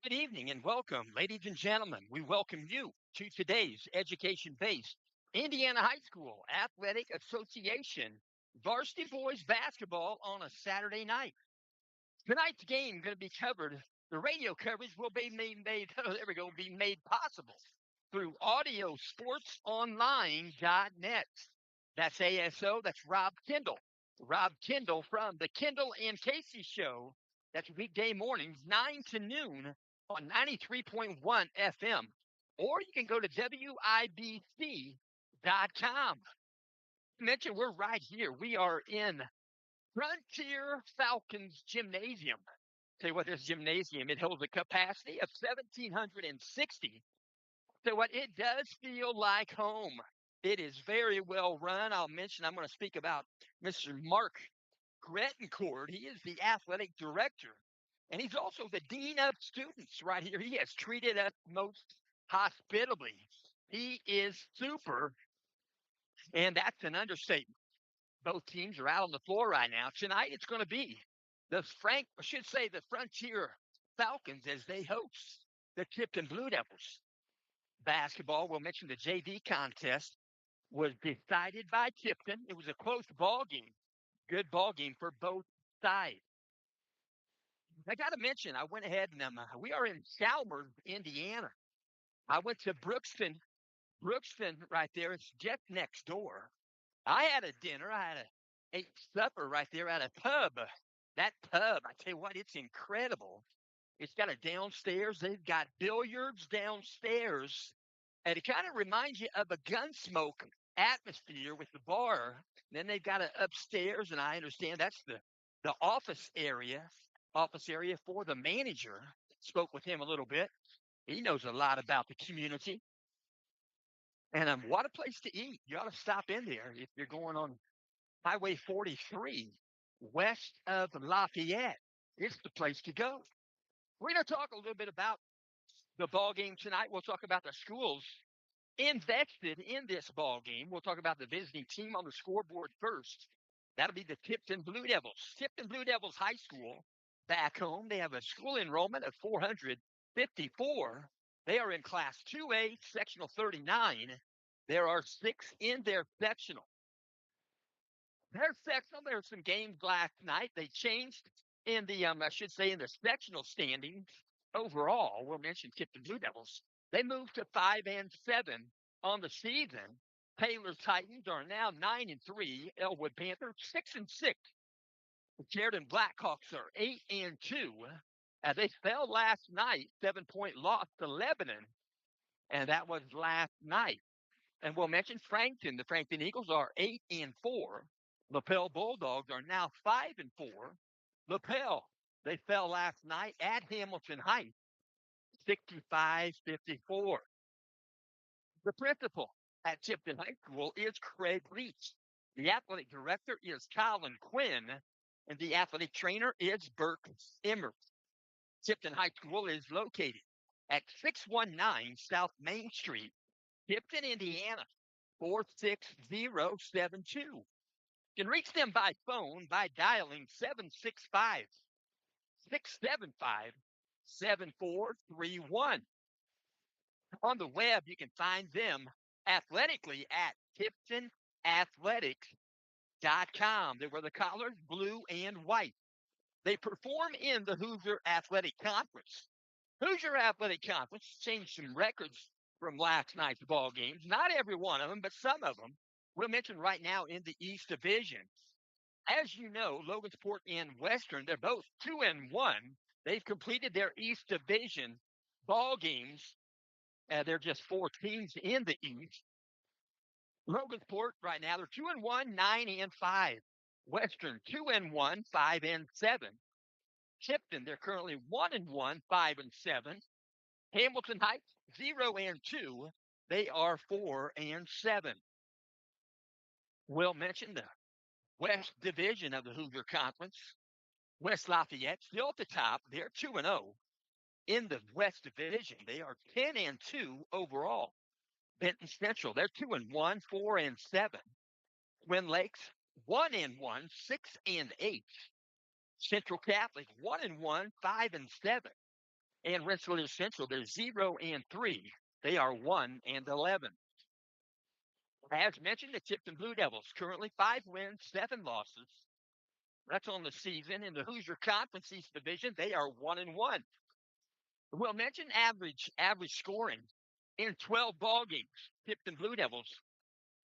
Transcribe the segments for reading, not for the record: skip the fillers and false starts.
Good evening and welcome, ladies and gentlemen. We welcome you to today's education based Indiana High School Athletic Association varsity boys basketball on a Saturday night. Tonight's game going to be covered. The radio coverage will be made oh, there we go, be made possible through audiosportsonline.net. That's ASO, that's Rob Kendall. Rob Kendall from the Kendall and Casey Show. That's weekday mornings, 9 to noon on 93.1 FM. Or you can go to WIBC.com. Mention we're right here. We are in Frontier Falcons Gymnasium. Tell you what, this gymnasium, it holds a capacity of 1,760. So what it does feel like home. It is very well run. I'm going to speak about Mr. Mark Gretencourt. He is the athletic director, and he's also the dean of students right here. He has treated us most hospitably. He is super, and that's an understatement. Both teams are out on the floor right now. Tonight, it's going to be the Frontier Falcons as they host the Tipton Blue Devils. Basketball, we'll mention the JV contest was decided by Tipton. It was a close ball game, good ball game for both sides. I got to mention, I went ahead and we are in Chalmers, Indiana. I went to Brookston right there. It's just next door. I had a dinner. I had ate supper right there at a pub. That pub, I tell you what, it's incredible. It's got a downstairs. They've got billiards downstairs, and it kind of reminds you of a Gunsmoke atmosphere with the bar. Then they've got it upstairs, and I understand that's the office area for the manager. Spoke with him a little bit. He knows a lot about the community, and what a place to eat. You ought to stop in there if you're going on Highway 43 west of Lafayette. It's the place to go. We're going to talk a little bit about the ball game tonight. We'll talk about the schools invested in this ball game. We'll talk about the visiting team on the scoreboard first. That'll be the Tipton Blue Devils. Tipton Blue Devils High School back home. They have a school enrollment of 454. They are in Class 2A, Sectional 39. There are 6 in their sectional. Their sectional, there were some games last night. They changed in in the sectional standings overall. We'll mention Tipton Blue Devils. They moved to 5-7 on the season. Taylor Titans are now 9-3. Elwood Panthers 6-6. The Sheridan Blackhawks are 8-2. They fell last night, 7-point loss to Lebanon, and that was last night. And we'll mention Frankton. The Frankton Eagles are 8-4. Lapel Bulldogs are now 5-4. Lapel, they fell last night at Hamilton Heights, 65-54. The principal at Tipton High School is Craig Leach. The athletic director is Colin Quinn, and the athletic trainer is Burke Emmert. Tipton High School is located at 619 South Main Street, Tipton, Indiana, 46072. You can reach them by phone by dialing 765-675-7431. On the web, you can find them athletically at tiptonathletics.com. They wear the collars blue and white. They perform in the Hoosier Athletic Conference. Hoosier Athletic Conference changed some records from last night's ball games. Not every one of them, but some of them. We'll mention right now in the East Division. As you know, Logansport and Western, they're both 2-1. They've completed their East Division ball games. They're just 4 teams in the East. Logansport right now, they're 2-1, 9-5. Western 2-1, 5-7. Tipton, they're currently 1-1, 5-7. Hamilton Heights 0-2. They are 4-7. We'll mention the West Division of the Hoosier Conference. West Lafayette still at the top. They're 2-0 in the West Division. They are 10-2 overall. Benton Central, they're 2-1, 4-7. Twin Lakes 1-1, 6-8. Central Catholic 1-1, 5-7. And Rensselaer Central, they're 0-3. They are 1-11. As mentioned, the Tipton Blue Devils currently 5 wins, 7 losses. That's on the season. In the Hoosier Conference East Division, they are 1-1. We'll mention average scoring in 12 ball games. Tipton Blue Devils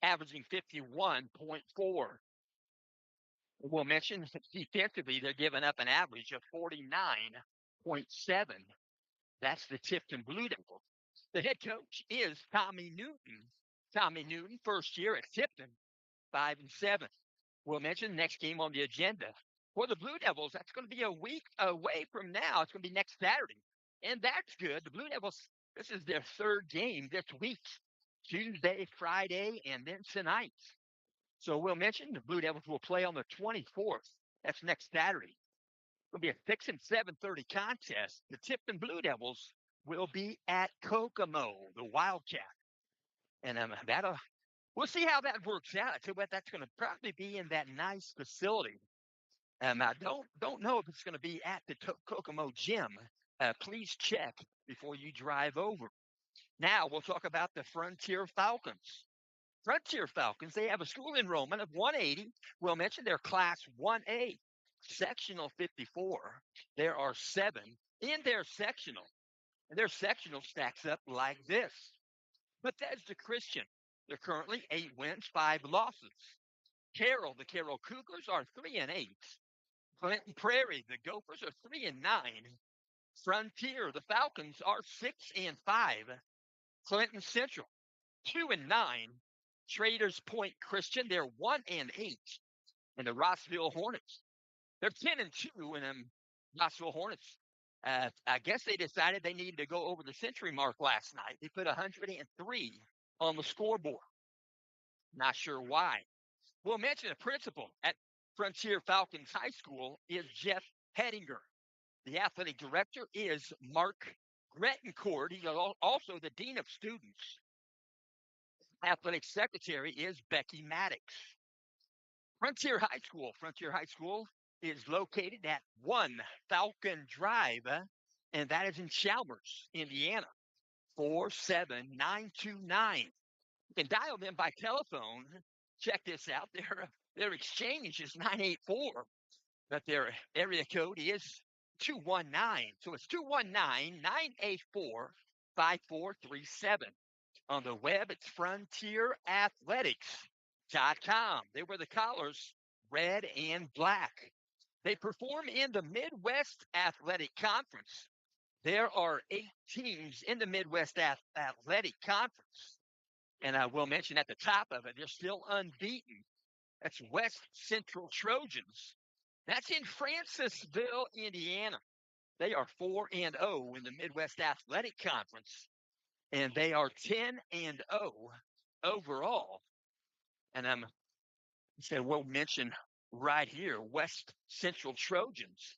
averaging 51.4. We'll mention defensively, they're giving up an average of 49.7. That's the Tipton Blue Devils. The head coach is Tommy Newton. Tommy Newton, first year at Tipton, 5-7. We'll mention next game on the agenda for the Blue Devils. That's going to be a week away from now. It's going to be next Saturday, and that's good. The Blue Devils. This is their third game this week: Tuesday, Friday, and then tonight. So we'll mention the Blue Devils will play on the 24th. That's next Saturday. It'll be a 6 and 7:30 contest. The Tipton Blue Devils will be at Kokomo, the Wildcat, and that'll we'll see how that works out. I tell you what, that's going to probably be in that nice facility. I don't know if it's going to be at the Kokomo gym. Please check before you drive over. Now we'll talk about the Frontier Falcons. Frontier Falcons, they have a school enrollment of 180. We'll mention their class 1A, sectional 54. There are 7 in their sectional. And their sectional stacks up like this. Bethesda Christian, they're currently 8 wins, 5 losses. Carroll, the Carroll Cougars are 3-8. Clinton Prairie, the Gophers are 3-9. Frontier, the Falcons are 6-5. Clinton Central, 2-9. Traders Point Christian, they're 1-8. And the Rossville Hornets, they're 10-2. And Rossville Hornets, I guess they decided they needed to go over the century mark last night. They put 103 on the scoreboard. Not sure why. We'll mention the principal at Frontier Falcons High School is Jeff Hettinger. The athletic director is Mark Grettencourt. He's also the dean of students. Athletic secretary is Becky Maddox. Frontier High School is located at 1 Falcon Drive, and that is in Chalmers, Indiana, 47929. You can dial them by telephone. Check this out. Their exchange is 984, but their area code is 219. So it's 219-984-5437. On the web, it's frontierathletics.com. They wear the collars red and black. They perform in the Midwest Athletic Conference. There are 8 teams in the Midwest Athletic Conference. And I will mention at the top of it, they're still unbeaten. That's West Central Trojans. That's in Francisville, Indiana. They are 4-0 in the Midwest Athletic Conference, and they are 10-0 overall. And we'll mention right here, West Central Trojans.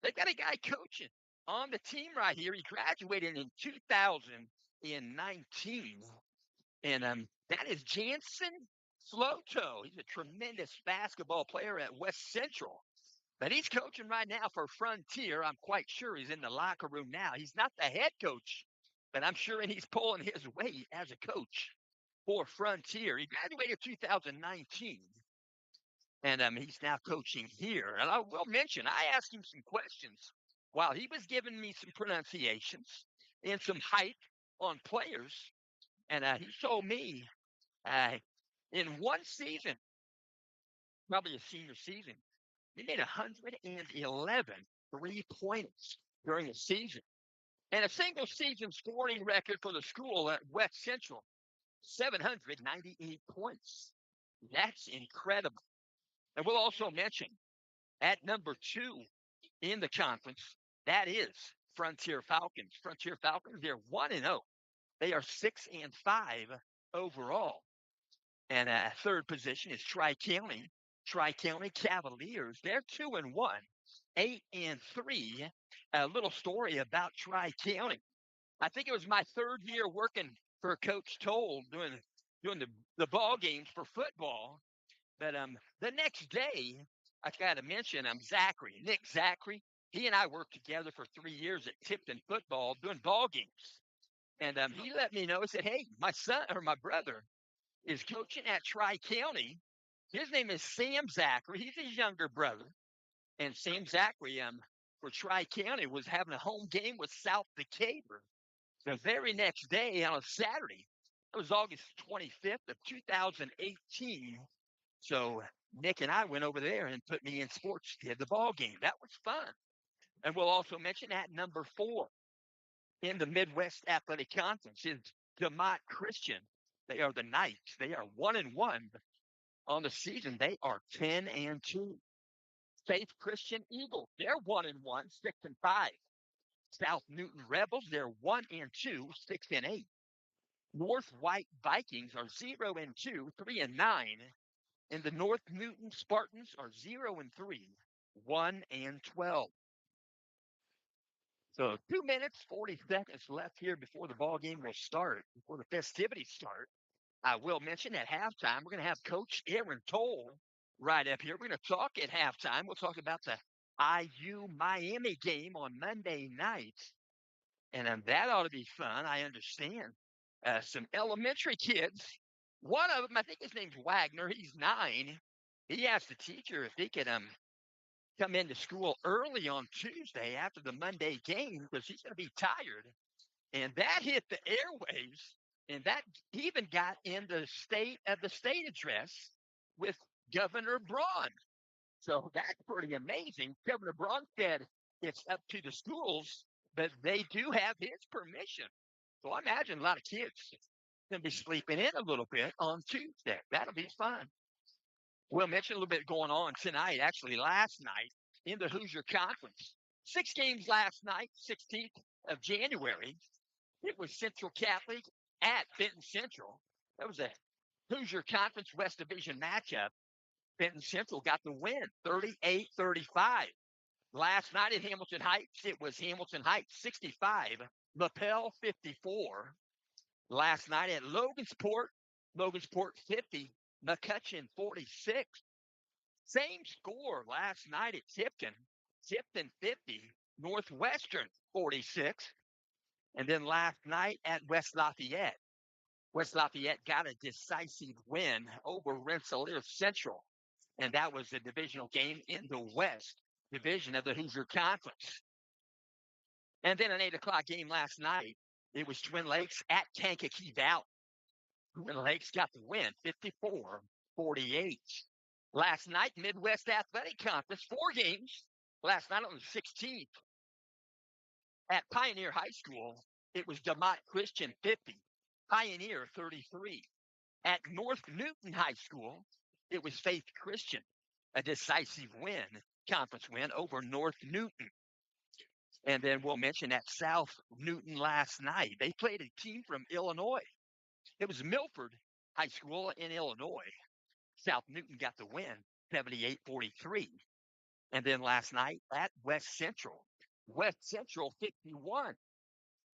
They've got a guy coaching on the team right here. He graduated in 2019. And that is Jansen Floto. He's a tremendous basketball player at West Central. But he's coaching right now for Frontier. I'm quite sure he's in the locker room now. He's not the head coach, but I'm sure he's pulling his weight as a coach for Frontier. He graduated 2019, and he's now coaching here. And I will mention, I asked him some questions while he was giving me some pronunciations and some hype on players. And he told me in one season, probably a senior season, he made 111 3-pointers during a season. And a single season scoring record for the school at West Central, 798 points. That's incredible. And we'll also mention at number 2 in the conference, that is Frontier Falcons. Frontier Falcons, they're 1-0. They are 6-5 overall. And third position is Tri-County. Tri-County Cavaliers. They're 2-1, 8-3. A little story about Tri-County. I think it was my third year working for Coach Toll doing the ball games for football. But the next day, I got to mention Nick Zachary. He and I worked together for 3 years at Tipton football doing ball games. And he let me know. He said, "Hey, my son or my brother is coaching at Tri County. His name is Sam Zachary. He's his younger brother. And Sam Zachary, for Tri County, was having a home game with South Decatur the very next day on a Saturday. It was August 25th of 2018. So Nick and I went over there and put me in sports, did the ball game. That was fun. And we'll also mention at number 4 in the Midwest Athletic Conference is DeMott Christian. They are the Knights. They are 1-1 on the season. They are 10-2. Faith Christian Eagles. They're 1-1, 6-5. South Newton Rebels. They're 1-2, 6-8. North White Vikings are 0-2, 3-9. And the North Newton Spartans are 0-3, 1-12. So 2 minutes, 40 seconds left here before the ball game will start, before the festivities start. I will mention at halftime, we're going to have Coach Aaron Toll right up here. We're going to talk at halftime. We'll talk about the IU Miami game on Monday night. And that ought to be fun. I understand. Some elementary kids. One of them, I think his name's Wagner. He's 9. He asked the teacher if he could come into school early on Tuesday after the Monday game because he's going to be tired. And that hit the airwaves, and that even got in the state address with Governor Braun. So that's pretty amazing. Governor Braun said it's up to the schools, but they do have his permission. So I imagine a lot of kids going to be sleeping in a little bit on Tuesday. That'll be fun. We'll mention a little bit going on tonight, actually last night in the Hoosier Conference. 6 games last night, 16th of January. It was Central Catholic at Benton Central. That was a Hoosier Conference West Division matchup. Benton Central got the win, 38-35. Last night at Hamilton Heights, it was Hamilton Heights 65, Lapel 54. Last night at Logansport 50, McCutcheon 46. Same score last night at Tipton 50, Northwestern 46. And then last night at West Lafayette got a decisive win over Rensselaer Central. And that was a divisional game in the West Division of the Hoosier Conference. And then an 8 o'clock game last night, it was Twin Lakes at Kankakee Valley. Twin Lakes got the win, 54-48. Last night, Midwest Athletic Conference, 4 games. Last night on the 16th, at Pioneer High School, it was DeMott Christian 50, Pioneer 33. At North Newton High School, it was Faith Christian, a decisive win, conference win over North Newton. And then we'll mention at South Newton last night, they played a team from Illinois. It was Milford High School in Illinois. South Newton got the win, 78-43. And then last night at West Central 51,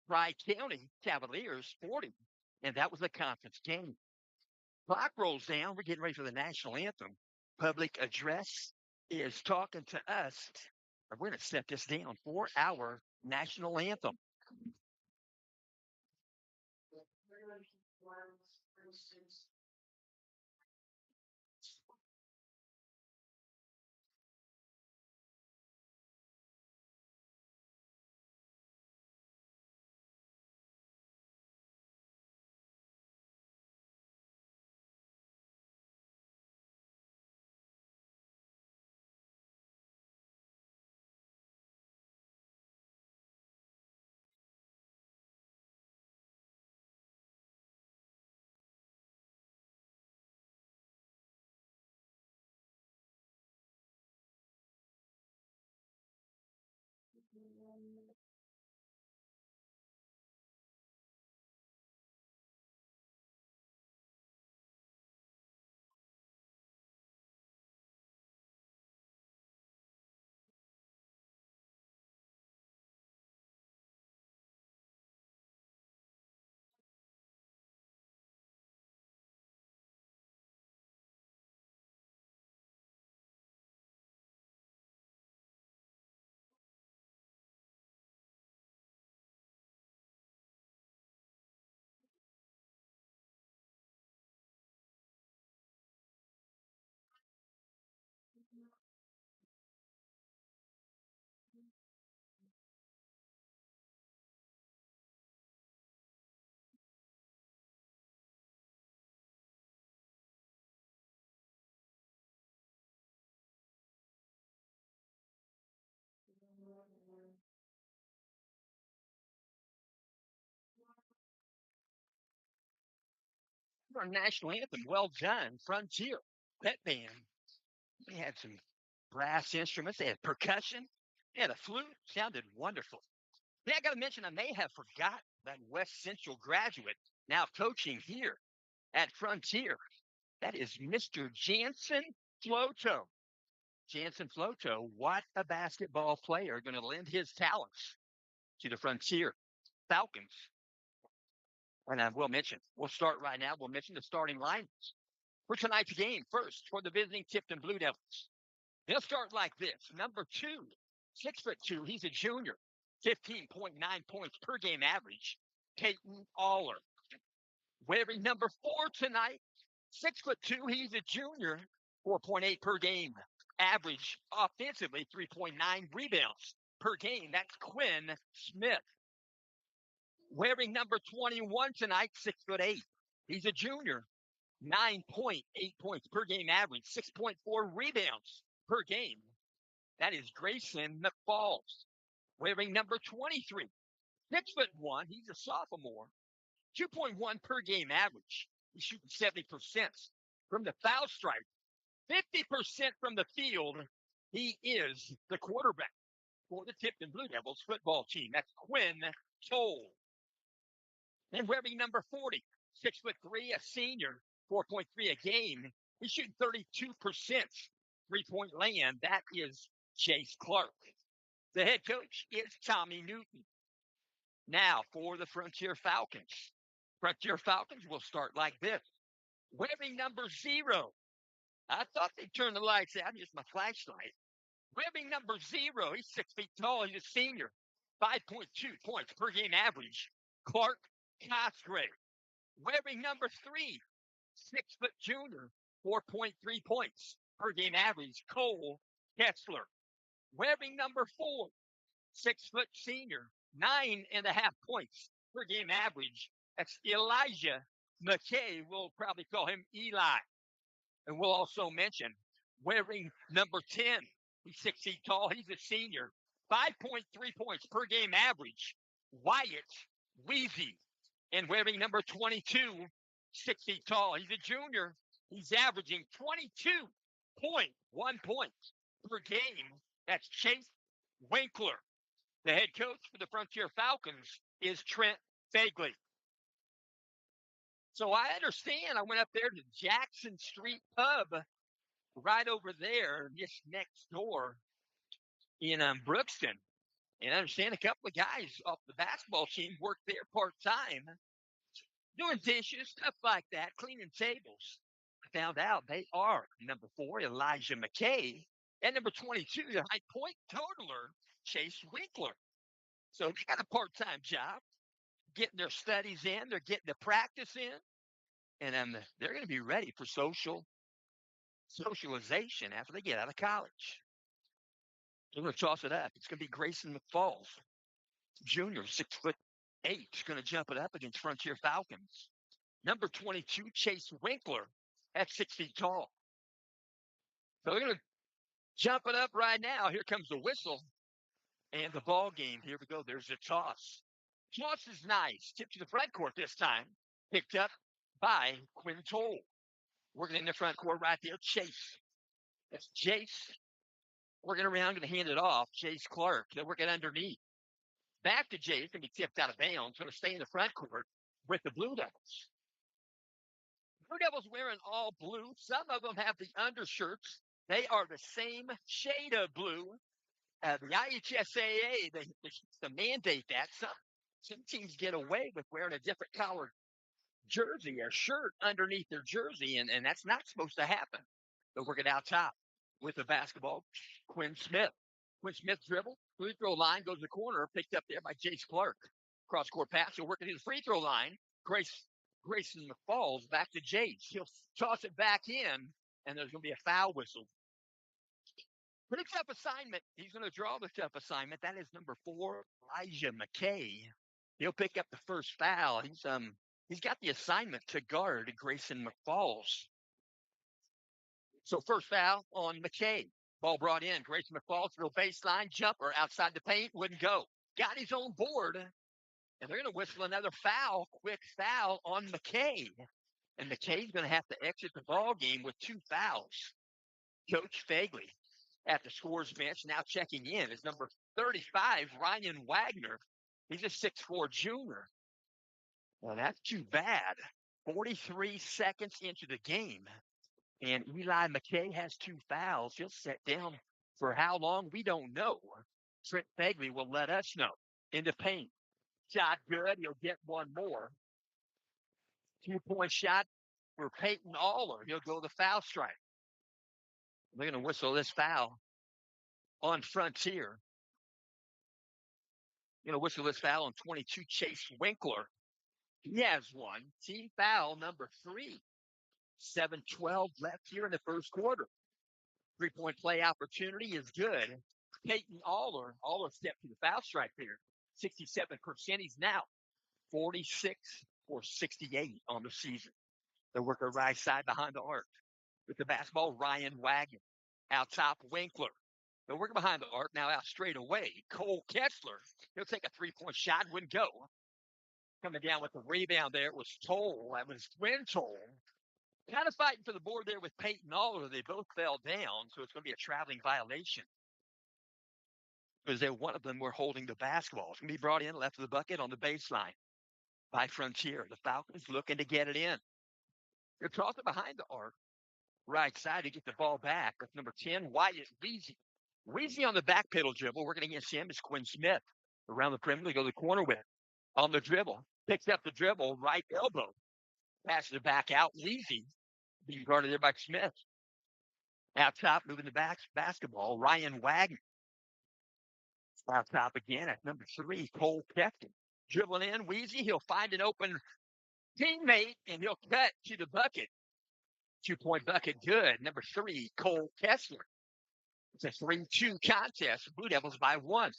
Tri-County Cavaliers 40. And that was a conference game. Clock rolls down. We're getting ready for the national anthem. Public address is talking to us. We're going to set this down for our national anthem. Our national anthem, well done, Frontier. That band, they had some brass instruments, they had percussion, they had a flute, sounded wonderful. Yeah, I got to mention, I may have forgotten that West Central graduate now coaching here at Frontier. That is Mr. Jansen Floto. Jansen Floto, what a basketball player, going to lend his talents to the Frontier Falcons. And I will mention, we'll start right now. We'll mention the starting lineups for tonight's game. First, for the visiting Tipton Blue Devils. They'll start like this. Number 2, 6'2", he's a junior, 15.9 points per game average, Peyton Aller. Wearing number 4 tonight, 6'2", he's a junior, 4.8 per game average offensively, 3.9 rebounds per game. That's Quinn Smith. Wearing number 21 tonight, 6'8". He's a junior, 9.8 points per game average, 6.4 rebounds per game. That is Grayson McFalls. Wearing number 23, 6'1", he's a sophomore, 2.1 per game average. He's shooting 70% from the foul stripe, 50% from the field. He is the quarterback for the Tipton Blue Devils football team. That's Quinn Toll. And wearing number 40, 6'3", a senior, 4.3 a game. He's shooting 32% three-point land. That is Chase Clark. The head coach is Tommy Newton. Now for the Frontier Falcons. Frontier Falcons will start like this. Wearing number 0. I thought they'd turn the lights out. Here's my flashlight. Wearing number 0. He's 6 feet tall. He's a senior. 5.2 points per game average. Clark Cosgrave. Wearing number 3. 6-foot junior. 4.3 points per game average. Cole Kessler. Wearing number 4. 6-foot senior. 9.5 points per game average. That's Elijah McKay. We'll probably call him Eli. And we'll also mention wearing number 10. He's 6 feet tall. He's a senior. 5.3 points per game average. Wyatt Weezy. And wearing number 22, 6 feet tall. He's a junior. He's averaging 22.1 points per game. That's Chase Winkler. The head coach for the Frontier Falcons is Trent Fagley. So I understand I went up there to Jackson Street Pub right over there, just next door in Brookston. And I understand a couple of guys off the basketball team work there part-time, doing dishes, stuff like that, cleaning tables. I found out they are number 4, Elijah McKay, and number 22, the high point totaler, Chase Winkler. So they got a part-time job, getting their studies in, they're getting the practice in, and they're going to be ready for socialization after they get out of college. They're going to toss it up. It's going to be Grayson McFalls, junior, 6'8", is going to jump it up against Frontier Falcons. Number 22, Chase Winkler, at 6 feet tall. So they're going to jump it up right now. Here comes the whistle and the ball game. Here we go. There's a toss. Toss is nice. Tip to the front court this time. Picked up by Quinn Toll. Working in the front court right there. Chase. That's Chase. Working around, going to hand it off. Chase Clark. They're working underneath. Back to Chase. Going to be tipped out of bounds. Going to stay in the front court with the Blue Devils. Blue Devils wearing all blue. Some of them have the undershirts. They are the same shade of blue. The IHSAA, they mandate that. Some teams get away with wearing a different color jersey or shirt underneath their jersey, and that's not supposed to happen. They're working out top with the basketball. Quinn Smith. Quinn Smith dribble. Free throw line goes to the corner, picked up there by Chase Clark. Cross court pass. He'll work it to the free throw line. Grayson McFalls back to Jace. He'll toss it back in, and there's going to be a foul whistle. Pretty tough assignment. He's going to draw the tough assignment. That is number 4, Elijah McKay. He'll pick up the first foul. He's got the assignment to guard Grayson McFalls. So first foul on McKay. Ball brought in. Grayson McFalls, real baseline jumper outside the paint, wouldn't go. Got his own board, and they're going to whistle another foul, quick foul on McKay. And McKay's going to have to exit the ball game with 2 fouls. Coach Fagley at the scores bench now checking in is number 35, Ryan Wagner. He's a 6'4 junior. Well, that's too bad. 43 seconds into the game, and Eli McKay has 2 fouls. He'll sit down for how long? We don't know. Trent Fagley will let us know. In the paint. Shot good. He'll get one more. 2-point shot for Peyton Aller. He'll go the foul strike. They're going to whistle this foul on Frontier. Going to whistle this foul on 22, Chase Winkler. He has one. Team foul number 3. 7:12 left here in the first quarter. 3-point play opportunity is good. Peyton Aller stepped to the foul strike there. 67%. He's now 46 for 68 on the season. They work the right side behind the arc. With the basketball, Ryan Wagner. Out top, Winkler. They're working behind the arc, now out straight away. Cole Kessler. He'll take a 3-point shot, wouldn't go. Coming down with the rebound there, it was Toll. That was Twin Toll. Kind of fighting for the board there with Peyton Aller. They both fell down, so it's going to be a traveling violation. Because one of them were holding the basketball. It's going to be brought in left of the bucket on the baseline by Frontier. The Falcons looking to get it in. They're tossing behind the arc. Right side to get the ball back. With number 10, Wyatt Weezy. Weezy on the back pedal dribble. Working against him is Quinn Smith. Around the perimeter, they go to the corner with it. On the dribble. Picks up the dribble, right elbow. Passes it back out. Weezy being guarded there by Smith. Out top, moving the basketball. Ryan Wagner. Out top again at number 3, Cole Tipton. Dribbling in, Weezy. He'll find an open teammate, and he'll cut to the bucket. 2-point bucket good. Number 3, Cole Kessler. It's a 3-2 contest. Blue Devils by 1.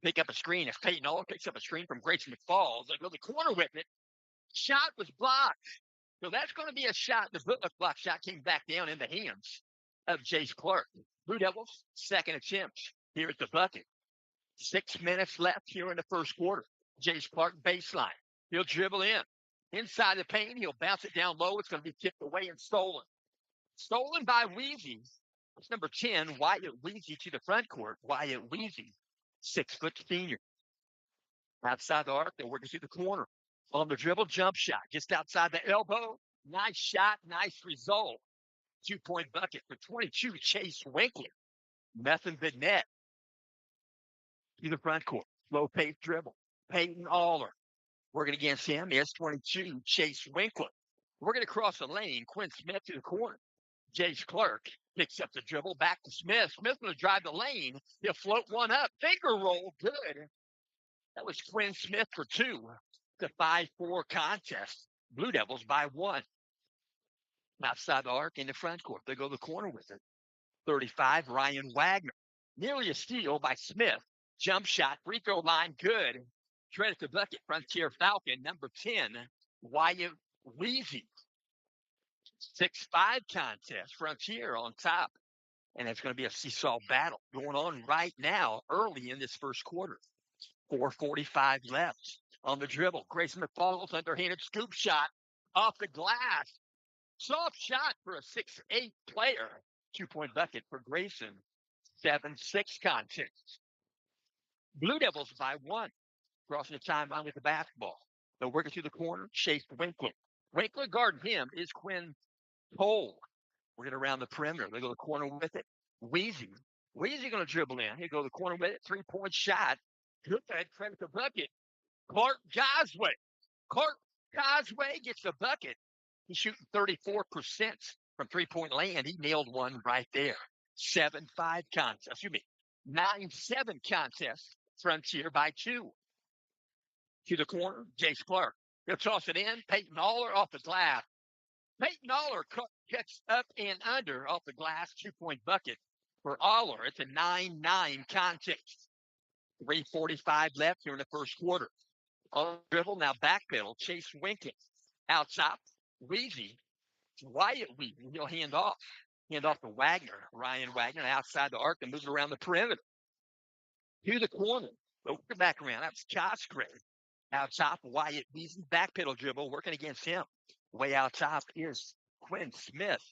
Pick up a screen. If Peyton Aller picks up a screen from Grayson McFalls, they go to the corner with it. Shot was blocked. So that's going to be a shot. The block shot came back down in the hands of Jace Clark. Blue Devils, second attempt here at the bucket. 6 minutes left here in the first quarter. Jace Clark baseline. He'll dribble in. Inside the paint, he'll bounce it down low. It's going to be tipped away and stolen. Stolen by Weezy. It's number 10, Wyatt Weezy to the front court. Wyatt Weezy, 6-foot senior. Outside the arc, they're working through the corner. On the dribble, jump shot. Just outside the elbow. Nice shot, nice result. 2-point bucket for 22, Chase Winkler. Nothing but net. To the front court. Low pace dribble. Peyton Aller. Working against him is 22, Chase Winkler. We're going to cross the lane. Quinn Smith to the corner. Jace Clark picks up the dribble. Back to Smith. Smith going to drive the lane. He'll float one up. Finger roll. Good. That was Quinn Smith for 2. The 5-4 contest. Blue Devils by 1. Outside the arc in the front court. They go to the corner with it. 35, Ryan Wagner. Nearly a steal by Smith. Jump shot. Free throw line. Good. Credit to bucket. Frontier Falcon. Number 10, Wyatt Weezy. 6-5 contest. Frontier on top. And it's going to be a seesaw battle going on right now, early in this first quarter. 4:45 left on the dribble. Grayson McFalls, underhanded scoop shot off the glass. Soft shot for a 6'8 player. 2-point bucket for Grayson. 7-6 contest. Blue Devils by 1. Crossing the timeline with the basketball. They're working through the corner. Chase Winkler. Winkler guarding him is Quinn Toll. Working around the perimeter. They go to the corner with it. Weezy. Weezy going to dribble in. He'll go to the corner with it. 3-point shot. Good. Credit the bucket. Clark Cosway. Clark Cosway gets the bucket. He's shooting 34% from 3-point land. He nailed one right there. 7-5 contest. Excuse me. 9-7 contest. Frontier by 2. To the corner, Jace Clark. He'll toss it in. Peyton Aller off the glass. Peyton Aller cuts up and under off the glass. 2-point bucket for Aller. It's a 9-9 contest. 3:45 left here in the first quarter. On the dribble, now backpedal. Chase Winkler. Out top, Weezy. Wyatt Weezy. He'll hand off. Hand off to Wagner. Ryan Wagner outside the arc and moves around the perimeter. To the corner. But we're back around. That's Cosgrave. Out top, Wyatt Weezy. Backpedal dribble working against him. Way out top is Quinn Smith.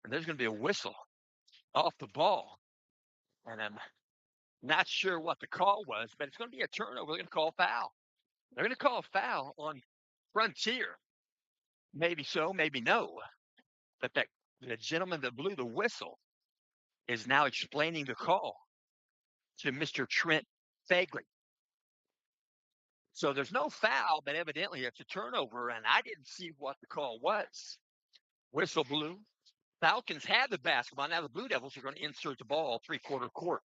And there's going to be a whistle off the ball. And I'm not sure what the call was, but it's going to be a turnover. They're going to call a foul. They're going to call a foul on Frontier. Maybe so, maybe no. But the gentleman that blew the whistle is now explaining the call to Mr. Trent Fagley. So there's no foul, but evidently it's a turnover, and I didn't see what the call was. Whistle blew. Falcons had the basketball. Now the Blue Devils are going to insert the ball three-quarter court.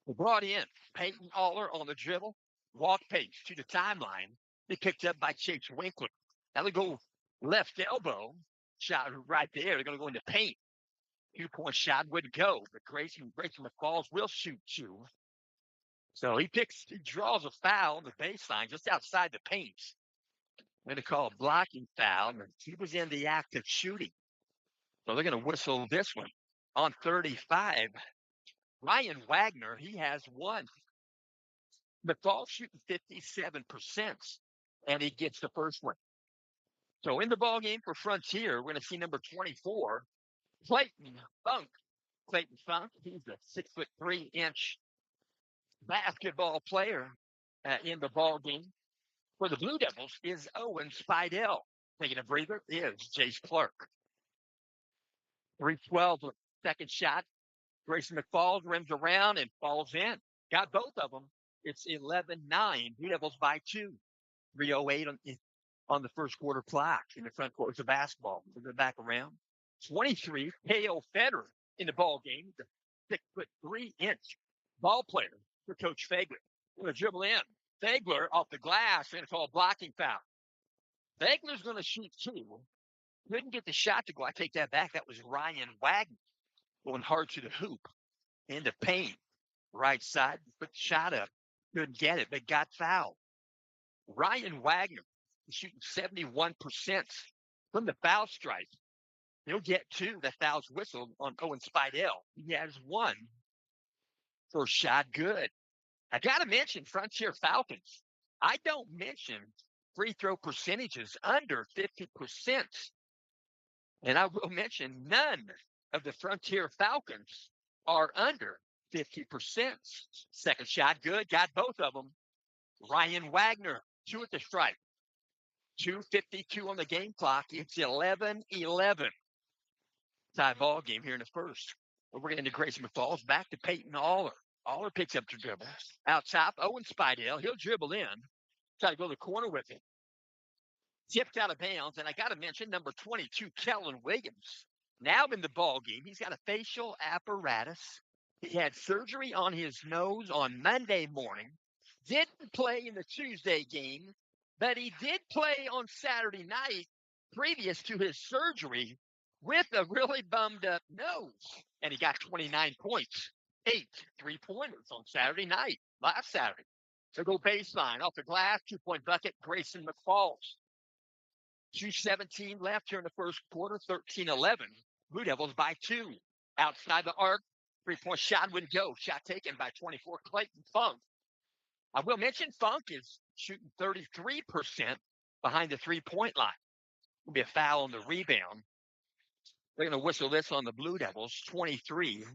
They brought in Peyton Aller on the dribble, walk pace to the timeline. Be picked up by Chase Winkler. Now they go left elbow, shot right there. They're going to go into paint. 2-point shot would go, but Grayson McFalls will shoot two. So he draws a foul on the baseline just outside the paint. They're going to call a blocking foul. And he was in the act of shooting. So they're going to whistle this one on 35. Ryan Wagner, he has one. McFall shooting 57%, and he gets the first one. So in the ball game for Frontier, we're going to see number 24, Clayton Funk. Clayton Funk, he's a 6'3" basketball player in the ball game. For the Blue Devils is Owen Spidell. Taking a breather is Jace Clark. 3:12, second shot. Grayson McFalls rims around and falls in. Got both of them. It's 11-9. Blue Devils by 2. 3:08 on the first quarter clock in the front court. It's a basketball. We'll go back around. 23, K.O. Federer in the ball game. The 6'3" ball player for Coach Fagler. Going to dribble in. Fagler off the glass. Going to call a blocking foul. Fagler's going to shoot two. Couldn't get the shot to go. I take that back. That was Ryan Wagner going hard to the hoop. Into paint. Right side. Put the shot up. Couldn't get it, but got fouled. Ryan Wagner is shooting 71% from the foul stripe. He'll get two. That foul's whistled on Owen Spidell. He has one. First shot, good. I got to mention Frontier Falcons. I don't mention free throw percentages under 50%. And I will mention none of the Frontier Falcons are under 50%. Second shot, good. Got both of them. Ryan Wagner, two at the stripe. 2:52 on the game clock. It's 11-11. Tie ball game here in the first. We're getting to Grayson McFalls. Back to Peyton Aller. Aller picks up the dribble. Out top, Owen Spidell. He'll dribble in. Try to go to the corner with it. Tipped out of bounds. And I got to mention number 22, Kellen Williams. Now in the ball game. He's got a facial apparatus. He had surgery on his nose on Monday morning. Didn't play in the Tuesday game, but he did play on Saturday night previous to his surgery with a really bummed up nose. And he got 29 points, 8 3-pointers on Saturday night, last Saturday. So go baseline, off the glass, 2-point bucket, Grayson McFalls. 2:17 left here in the first quarter, 13-11. Blue Devils by 2. Outside the arc, 3-point shot wouldn't go. Shot taken by 24, Clayton Funk. I will mention Funk is shooting 33% behind the 3-point line. Will be a foul on the rebound. They're going to whistle this on the Blue Devils. 23.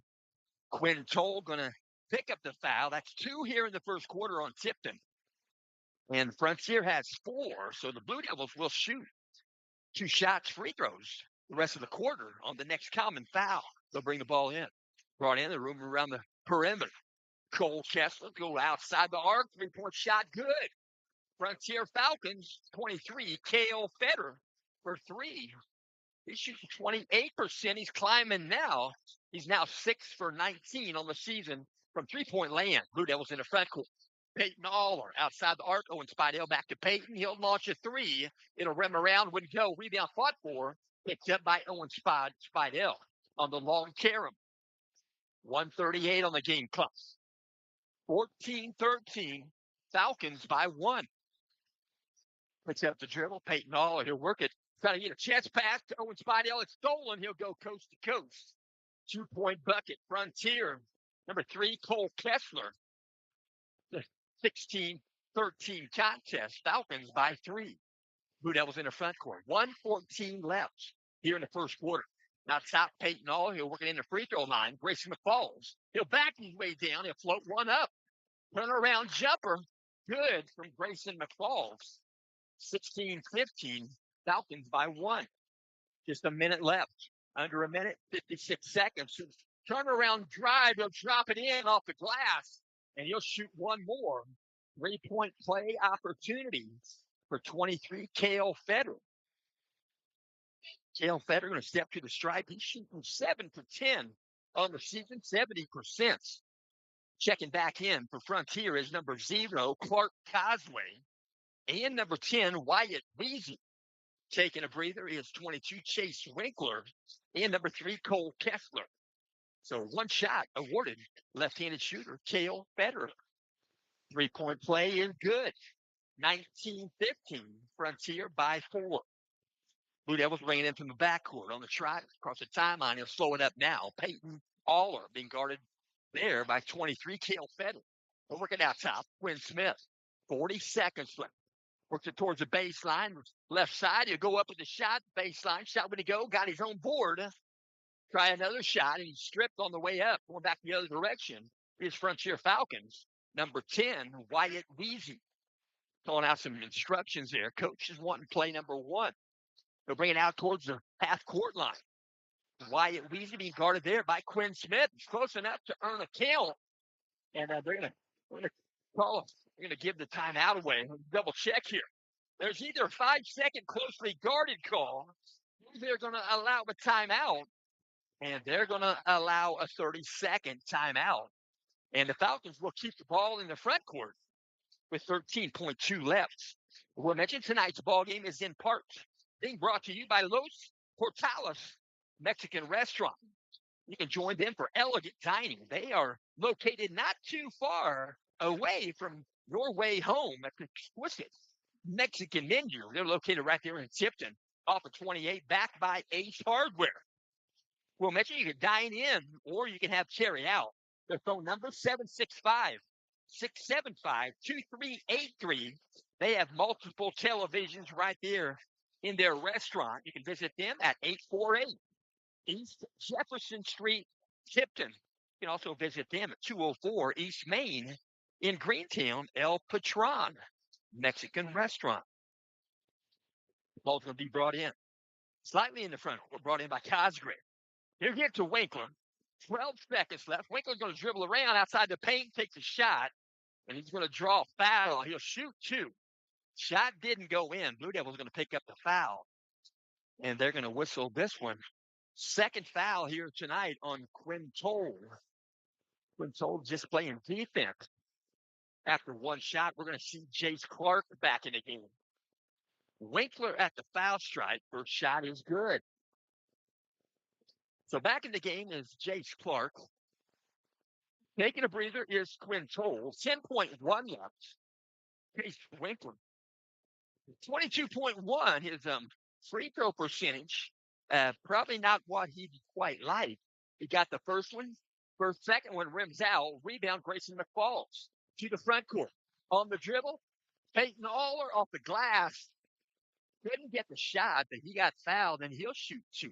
Quinn Toll going to pick up the foul. That's 2 here in the first quarter on Tipton. And Frontier has 4, so the Blue Devils will shoot 2 shots, free throws, the rest of the quarter on the next common foul. They'll bring the ball in. Brought in the room around the perimeter. Cole Kessler go outside the arc. 3-point shot, good. Frontier Falcons, 23. K.O. Federer for 3. He's shooting 28%. He's climbing now. He's now 6 for 19 on the season from 3-point land. Blue Devils in the front court. Peyton Aller outside the arc. Owen Spidell back to Peyton. He'll launch a 3. It'll rim around, wouldn't go. Rebound fought for. Picked up by Owen Spidell on the long carom. 1:38 on the game clock. 14-13. Falcons by 1. Picks up the dribble. Peyton Aller, he'll work it. Trying to get a chance pass to Owen Spidell. It's stolen. He'll go coast to coast. 2-point bucket. Frontier. Number 3, Cole Kessler. The 16-13 contest. Falcons by 3. Blue Devils in the front court. 1:14 left here in the first quarter. Now top Peyton All. He'll work it in the free throw line. Grayson McFalls. He'll back his way down. He'll float one up. Turnaround jumper. Good from Grayson McFalls. 16-15. Falcons by 1. Just a minute left. Under a minute, 56 seconds. Turnaround drive. He'll drop it in off the glass. And he'll shoot one more. 3-point play opportunity for 23, Cale Federer. Cale Federer going to step to the stripe. He's shooting 7 for 10 on the season, 70%. Checking back in for Frontier is number 0, Clark Cosway, and number 10, Wyatt Weezy. Taking a breather is 22, Chase Winkler, and number 3, Cole Kessler. So one shot awarded, left-handed shooter, Cale Federer. 3-point play is good. 19-15, Frontier by 4. Blue Devils bringing in from the backcourt on the try across the timeline. He'll slow it up now. Peyton Aller being guarded there by 23, Cale Federer. We're working out top. Quinn Smith, 40 seconds left. Works it towards the baseline. Left side, he'll go up with the shot. Baseline, shot when he go. Got his own board. Try another shot, and he's stripped on the way up. Going back the other direction is Frontier Falcons. Number 10, Wyatt Weezy. Calling out some instructions there. Coach is wanting play number 1. They'll bring it out towards the half-court line. Wyatt Weezy being guarded there by Quinn Smith. He's close enough to earn a count. And they're going to call us. They're going to give the timeout away. Double check here. There's either a 5-second closely guarded call, or they're going to allow a timeout, and they're going to allow a 30-second timeout. And the Falcons will keep the ball in the front court with 13.2 left. We'll mention tonight's ball game is in part being brought to you by Los Portales Mexican Restaurant. You can join them for elegant dining. They are located not too far away from your way home at the exquisite Mexican menu. They're located right there in Tipton, off of 28, backed by Ace Hardware. We'll mention you can dine in or you can have carry out. Their phone number, 765-675-2383. They have multiple televisions right there in their restaurant. You can visit them at 848 East Jefferson Street, Tipton. You can also visit them at 204 East Main in Greentown, El Patron Mexican Restaurant. The ball's going to be brought in. Slightly in the front, brought in by Cosgrave. He'll get to Winkler. 12 seconds left. Winkler's going to dribble around outside the paint, takes a shot, and he's going to draw a foul. He'll shoot 2. Shot didn't go in. Blue Devils going to pick up the foul, and they're going to whistle this one. Second foul here tonight on Quinn Toll. Quinn Toll just playing defense. After one shot, we're going to see Jace Clark back in the game. Winkler at the foul stripe. First shot is good. So back in the game is Jace Clark. Taking a breather is Quinn Toll. 10.1 left. Jace Winkler. 22.1. His free throw percentage. Probably not what he'd quite like. He got the first one. Second one rims out. Rebound, Grayson McFalls to the front court. On the dribble, Peyton Aller off the glass. Couldn't get the shot, but he got fouled, and he'll shoot 2.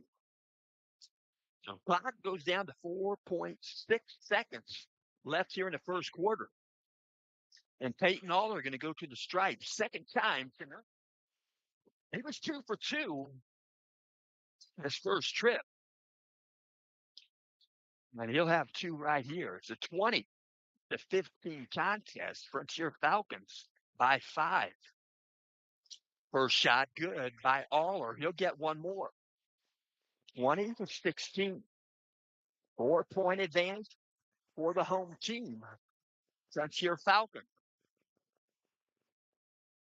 So clock goes down to 4.6 seconds left here in the first quarter. And Peyton Aller going to go to the stripe. Second time tonight. He was 2 for 2 his first trip. And he'll have 2 right here. It's a 20-15 contest. Frontier Falcons by 5. First shot good by Aller. He'll get one more. 20-16. 4-point advantage for the home team. Frontier Falcons.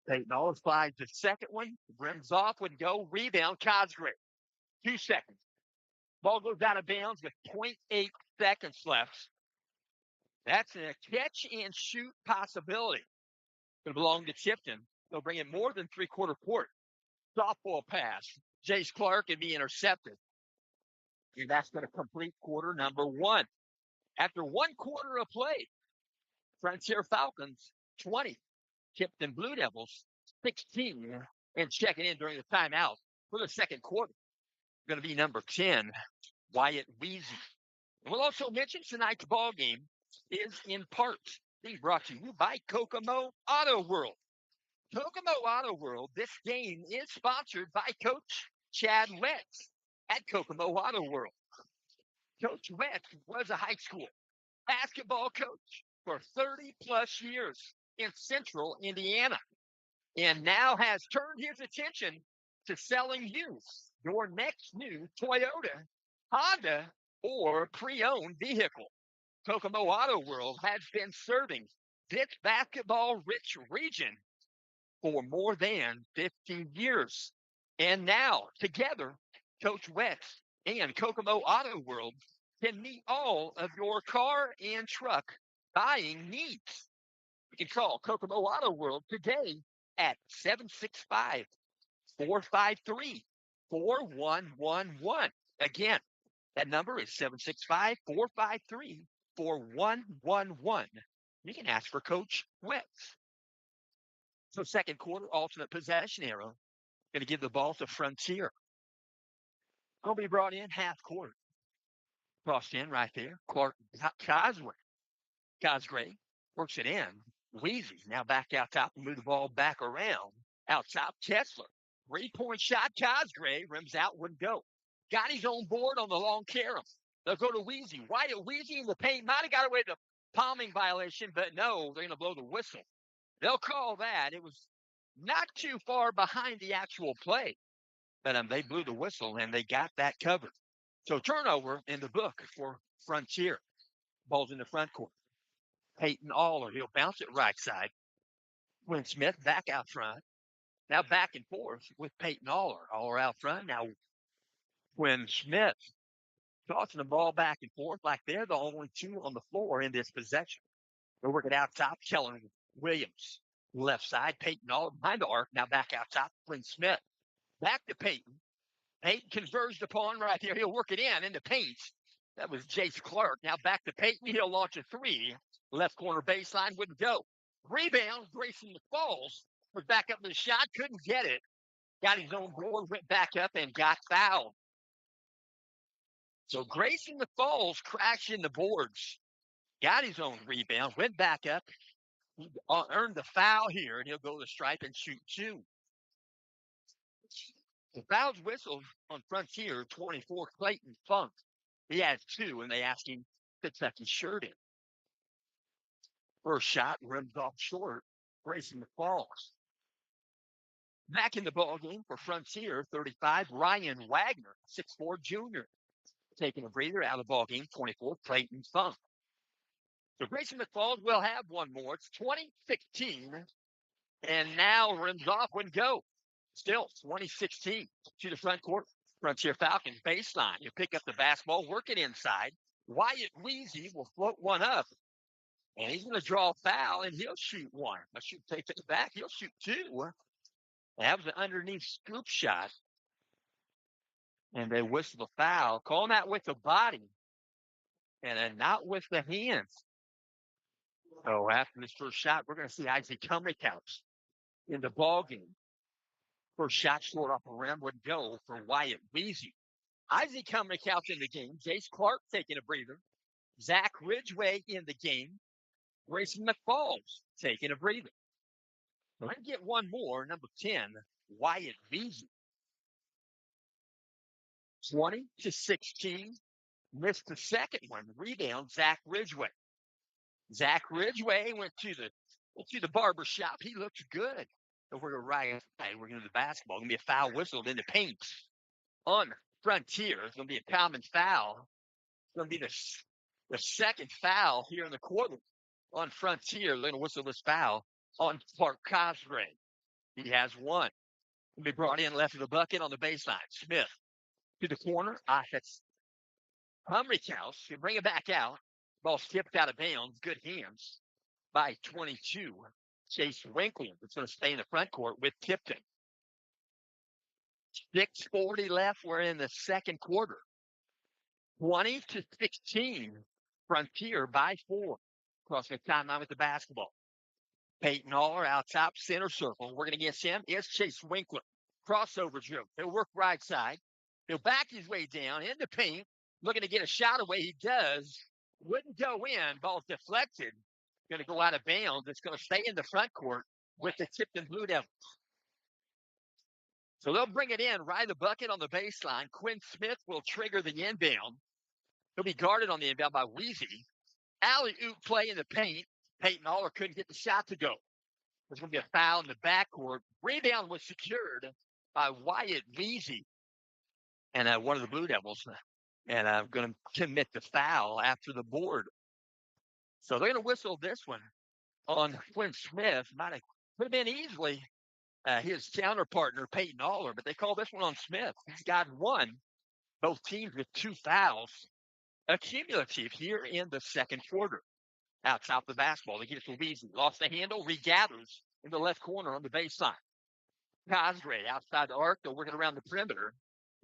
Peyton Aller slides the second one. Rims off, would go. Rebound, Cosgrave. 2 seconds. Ball goes out of bounds with 0.8 seconds left. That's a catch and shoot possibility. Going to belong to Tipton. They'll bring in more than three-quarter court. Softball pass. Jace Clark can be intercepted. And that's going to complete quarter number 1. After 1 quarter of play, Frontier Falcons 20, Tipton Blue Devils 16. And checking in during the timeout for the second quarter, going to be number 10, Wyatt Weezy. And we'll also mention tonight's ball game is in part being brought to you by Kokomo Auto World. Kokomo Auto World, this game is sponsored by Coach Chad Wetz at Kokomo Auto World. Coach Wetz was a high school basketball coach for 30-plus years in central Indiana and now has turned his attention to selling you your next new Toyota, Honda, or pre-owned vehicle. Kokomo Auto World has been serving this basketball-rich region for more than 50 years. And now, together, Coach Wetz and Kokomo Auto World can meet all of your car and truck buying needs. You can call Kokomo Auto World today at 765 453 4111. Again, that number is 765 453 4111. You can ask for Coach Wetz. So, second quarter, alternate possession arrow. Going to give the ball to Frontier. Going to be brought in half court. Crossed in right there. Clark Cosgray works it in. Wheezy now back out top and move the ball back around. Out top, Kessler. 3-point shot. Cosgray rims out, wouldn't go. Got his own board on the long carom. They'll go to Wheezy. Wyatt Wheezy in the paint. Might have got away with a palming violation, but no, they're going to blow the whistle. They'll call that. It was not too far behind the actual play, but they blew the whistle and they got that covered. So turnover in the book for Frontier. Ball's in the front court. Peyton Aller, he'll bounce it right side. Quinn Smith back out front. Now back and forth with Peyton Aller. Aller out front. Now Quinn Smith tossing the ball back and forth like they're the only two on the floor in this possession. They're working out top. Kellen Williams, left side. Peyton Aller behind the arc. Now back out top. Quinn Smith. Back to Peyton. Peyton converged upon right here. He'll work it in the paint. That was Jace Clark. Now back to Peyton. He'll launch a three. Left corner baseline wouldn't go. Rebound. Grayson McFalls was back up with the shot. Couldn't get it. Got his own board. Went back up and got fouled. So Grayson McFalls crashing the boards. Got his own rebound. Went back up. He earned the foul here, and he'll go to the stripe and shoot two. The foul's whistled on Frontier 24, Clayton Funk. He has two, and they ask him to tuck his shirt in. First shot rims off short. Grayson McFalls. Back in the ball game for Frontier, 35, Ryan Wagner, 6'4", junior. Taking a breather out of the ball game, 24, Clayton Funk. So Grayson McFalls will have one more. It's 2016, and now rims off, wouldn't go. Still 2016 to the front court. Frontier Falcons baseline. You pick up the basketball, work it inside. Wyatt Weezy will float one up. And he's going to draw a foul, and he'll shoot one. I should take it back. He'll shoot two. That was an underneath scoop shot. And they whistle the foul. Calling that with the body. And then not with the hands. So after this first shot, we're going to see Isaac Cummings in the ball game. First shot short off the rim would go for Wyatt Weezy. Isaac Cummings in the game. Jace Clark taking a breather. Zach Ridgway in the game. Grayson McFalls taking a breather. So let's get one more. Number 10, Wyatt Weezy. 20-16. Missed the second one. Rebound, Zach Ridgway. Zach Ridgway went to the barber shop. He looks good. So we're going we're going to the basketball. Going to be a foul whistled in the paint on Frontier. It's going to be a common foul. It's going to be the second foul here in the quarter on Frontier. They're going to whistle this foul on Clark Cosgray. He has one. Going to be brought in left of the bucket on the baseline. Smith to the corner. That's Humrichhouse. You bring it back out. Ball skipped out of bounds. Good hands by 22. Chase Winkler. It's going to stay in the front court with Tipton. 6:40 left. We're in the second quarter. 20-16. Frontier by 4. Crossing the timeline with the basketball. Peyton Aller out top center circle. Working against him is Chase Winkler. Crossover dribble. He'll work right side. He'll back his way down in the paint, looking to get a shot away. He does. Wouldn't go in. Ball deflected. Going to go out of bounds. It's going to stay in the front court with the Tipton Blue Devils. So they'll bring it in, ride the bucket on the baseline. Quinn Smith will trigger the inbound. He'll be guarded on the inbound by Weezy. Alley-oop play in the paint. Peyton Aller couldn't get the shot to go. There's going to be a foul in the backcourt. Rebound was secured by Wyatt Weezy and one of the Blue Devils. And I'm going to commit the foul after the board. So they're going to whistle this one on Quinn Smith. Could have been easily his counterpartner, Peyton Aller, but they call this one on Smith. He's got one. Both teams with 2 fouls accumulative here in the second quarter. Out top the basketball. They get it to Weezy. Lost the handle, regathers in the left corner on the baseline. Cosgrave outside the arc. They're working around the perimeter.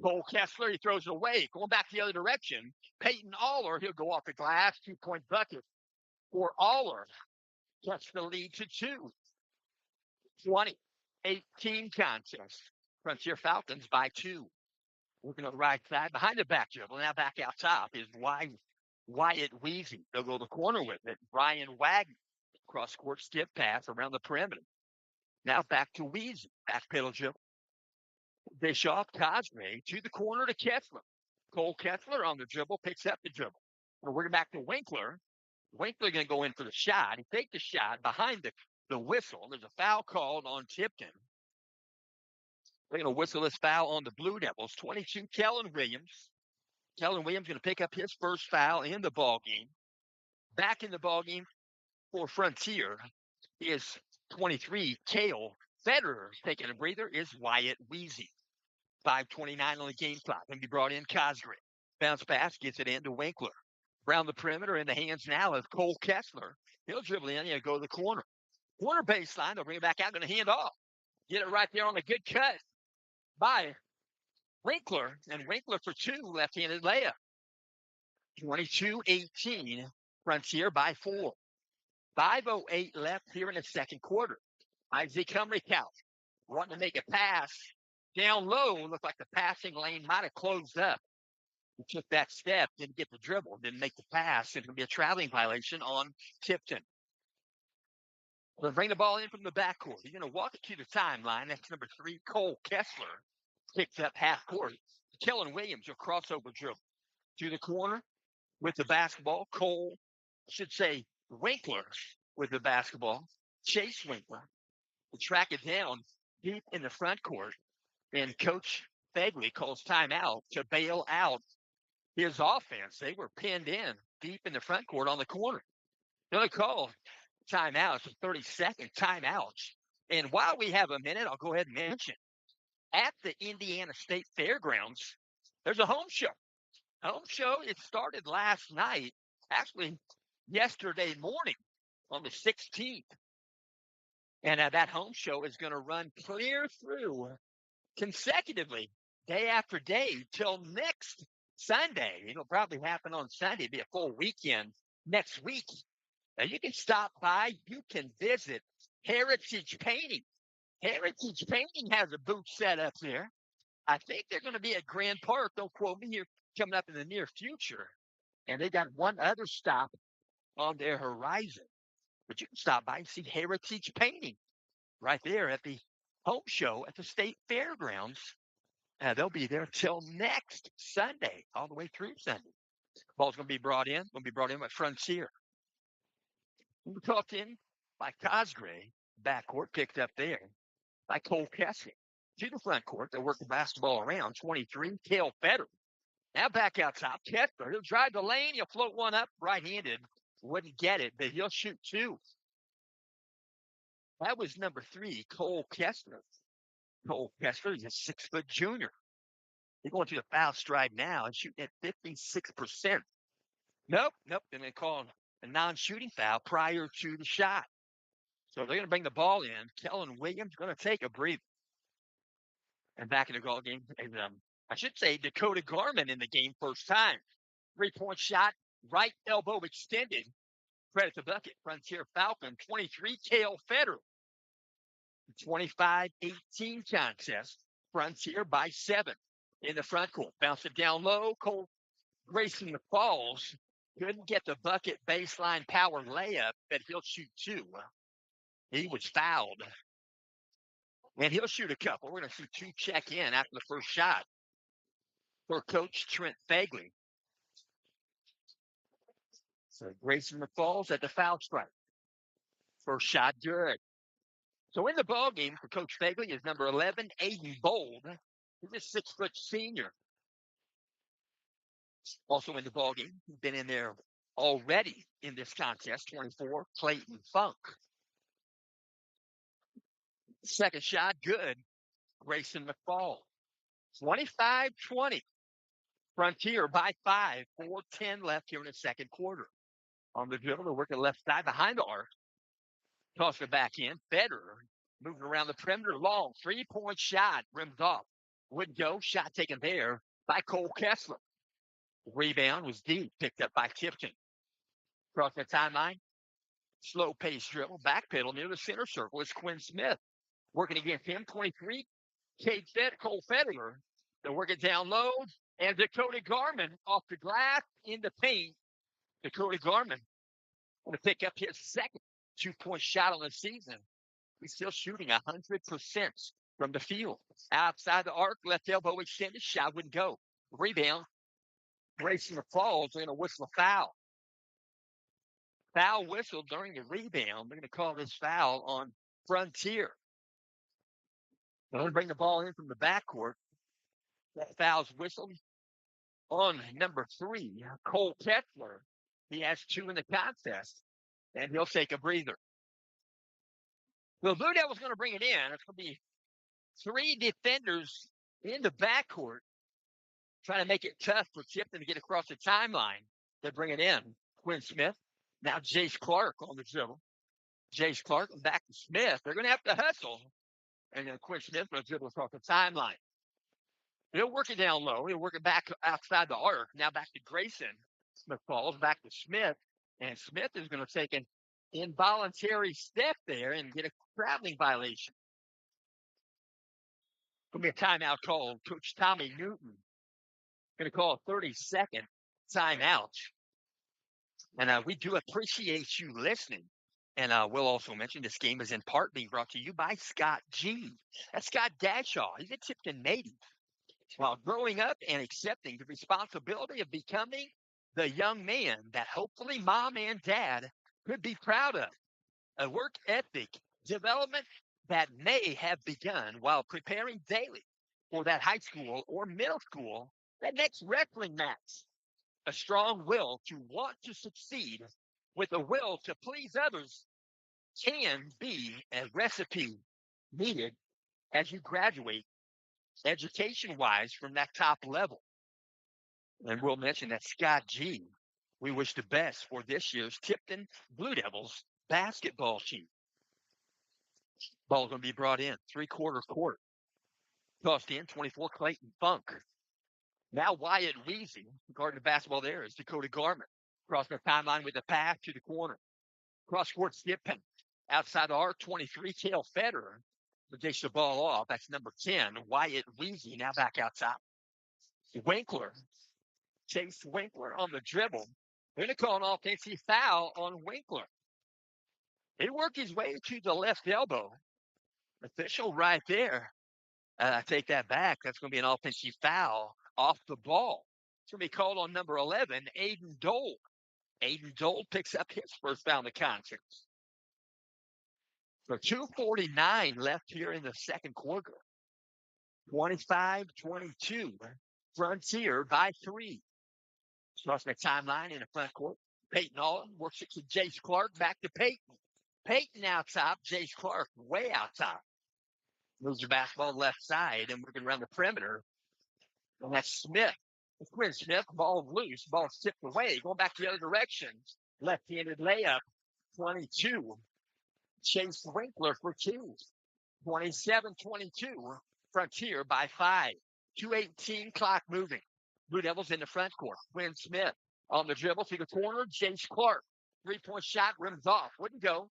Cole Kessler, he throws it away. Going back the other direction. Peyton Aller, he'll go off the glass. 2-point bucket for Aller. Gets the lead to 2. 20-18 contest. Frontier Falcons by 2. Working on the right side. Behind the back dribble. Now back out top is Wyatt Weezy. They'll go to the corner with it. Brian Wagner. Cross court skip pass around the perimeter. Now back to Weezy. Back pedal dribble. Bischoff, Cosgrave to the corner to Kessler. Cole Kessler on the dribble, picks up the dribble. We're working back to Winkler. Winkler going to go in for the shot. He takes the shot behind the whistle. There's a foul called on Tipton. They're going to whistle this foul on the Blue Devils. 22, Kellen Williams. Kellen Williams going to pick up his first foul in the ball game. Back in the ball game for Frontier is 23, Cale Federer. Taking a breather is Wyatt Weezy. 5:29 on the game clock. Going to be brought in Cosgrave. Bounce pass, gets it into Winkler. Around the perimeter in the hands now of Cole Kessler. He'll dribble in. He'll go to the corner. Corner baseline. They'll bring it back out. Going to hand off. Get it right there on a good cut by Winkler. And Winkler for 2. Left-handed layup. 22-18. Frontier by 4. 5:08 left here in the second quarter. Isaac Humrichow wanting to make a pass down low. Looked like the passing lane might have closed up. He took that step, didn't get the dribble, didn't make the pass. It's going to be a traveling violation on Tipton. They'll bring the ball in from the backcourt. He's going to walk it to the timeline. That's number 3, Cole Kessler. Picks up half court. Kellen Williams will crossover dribble to the corner with the basketball. Winkler with the basketball. Chase Winkler will track it down deep in the front court. And Coach Fegley calls timeout to bail out his offense. They were pinned in deep in the front court on the corner. Going to call timeout. It's a 30-second timeout. And while we have a minute, I'll go ahead and mention, at the Indiana State Fairgrounds, there's a home show. It started last night, actually yesterday morning on the 16th. And that home show is going to run clear through consecutively, day after day, till next Sunday. It'll probably happen on Sunday. It'll be a full weekend next week. Now, you can stop by. You can visit Heritage Painting. Heritage Painting has a booth set up there. I think they're going to be at Grand Park. Don't quote me here, coming up in the near future. And they got one other stop on their horizon. But you can stop by and see Heritage Painting right there at the home show at the State Fairgrounds. They'll be there till next Sunday, all the way through Sunday. Ball's going to be brought in. By Frontier. We talked in by Cosgrave. Backcourt picked up there by Cole Kessler. To the front court, they work the basketball around. 23, Cale Federer. Now back out top, Kessler. He'll drive the lane. He'll float one up right-handed. Wouldn't get it, but he'll shoot 2. That was number 3, Cole Kessler. Cole Kessler is a 6-foot junior. He's going through the foul stride now and shooting at 56%. Nope. They're going to call a non-shooting foul prior to the shot. So they're going to bring the ball in. Kellen Williams going to take a breather. And back in the goal game, I should say Dakota Garman in the game first time. 3-point shot, right elbow extended. Credit the bucket. Frontier Falcon, 23, Kale Federer. 25-18 contest. Frontier by 7 in the front court. Bounce it down low. Cole Grayson the Falls couldn't get the bucket baseline power layup, but he'll shoot 2. He was fouled. And he'll shoot a couple. We're going to see 2 check in after the first shot for Coach Trent Fagley. So Grayson the Falls at the foul stripe. First shot, good. So in the ball game for Coach Fagley is number 11, Aiden Bold. He's a 6-foot senior. Also in the ball game, he's been in there already in this contest. 24, Clayton Funk. Second shot, good. Grayson McFall. 25-20. Frontier by 5. 4:10 left here in the second quarter. On the dribble, they're working left side behind the arc. Toss it back in. Federer moving around the perimeter. Long 3-point shot. Rims off. Wouldn't go. Shot taken there by Cole Kessler. The rebound was deep. Picked up by Tipton. Across the timeline. Slow pace dribble. Back pedal near the center circle is Quinn Smith. Working against him. 23. Cole Federer. They're working down low. And Dakota Garman off the glass in the paint. Dakota Garman going to pick up his second 2-point shot on the season. He's still shooting 100% from the field. Outside the arc, left elbow extended, shot wouldn't go. Rebound. Grayson the Falls, they're going to whistle a foul. Foul whistle during the rebound. They're going to call this foul on Frontier. They're going to bring the ball in from the backcourt. That foul's whistled on number 3, Cole Kessler. He has 2 in the contest, and he'll take a breather. The Blue Devils going to bring it in. It's going to be 3 defenders in the backcourt trying to make it tough for Tipton to get across the timeline. They bring it in. Quinn Smith. Now Jace Clark on the dribble. Jace Clark back to Smith. They're going to have to hustle. And then Quinn Smith going to dribble across the timeline. He'll work it down low. He'll work it back outside the arc. Now back to Grayson. Smith falls back to Smith. And Smith is going to take an involuntary step there and get a traveling violation. Going to be a timeout called. Coach Tommy Newton going to call a 30-second timeout. And we do appreciate you listening. And we'll also mention this game is in part being brought to you by Scott G. That's Scott Dashaw. He's a Tipton native. While growing up and accepting the responsibility of becoming the young man that hopefully mom and dad could be proud of. A work ethic development that may have begun while preparing daily for that high school or middle school, that next wrestling match. A strong will to want to succeed with a will to please others can be a recipe needed as you graduate education-wise from that top level. And we'll mention that Scott G, we wish the best for this year's Tipton Blue Devils basketball team. Ball's going to be brought in, 3/4 court. Tossed in, 24, Clayton Funk. Now Wyatt Weezy, guarding the basketball there is Dakota Garment. Across the timeline with a pass to the corner. Cross-court Tipton. Outside the arc, 23, Kale Federer. But takes the ball off. That's number 10, Wyatt Weezy, now back outside. Winkler. Chase Winkler on the dribble. They're going to call an offensive foul on Winkler. He worked his way to the left elbow. Official right there. I take that back. That's going to be an offensive foul off the ball. It's going to be called on number 11, Aiden Dole. Aiden Dole picks up his first foul in the contest. So 2:49 left here in the second quarter. 25-22. Frontier by 3. Starts the timeline in the front court. Peyton Allen works it to Jace Clark. Back to Peyton. Peyton out top. Jace Clark way out top. Moves the basketball left side and working around the perimeter. And that's Smith. Quinn Smith, ball loose. Ball tipped away. Going back the other direction. Left-handed layup. 22. Chase Winkler for 2. 27-22. Frontier by 5. 2:18 clock moving. Blue Devils in the front court. Quinn Smith on the dribble to the corner. Jace Clark. 3-point shot rims off. Wouldn't go.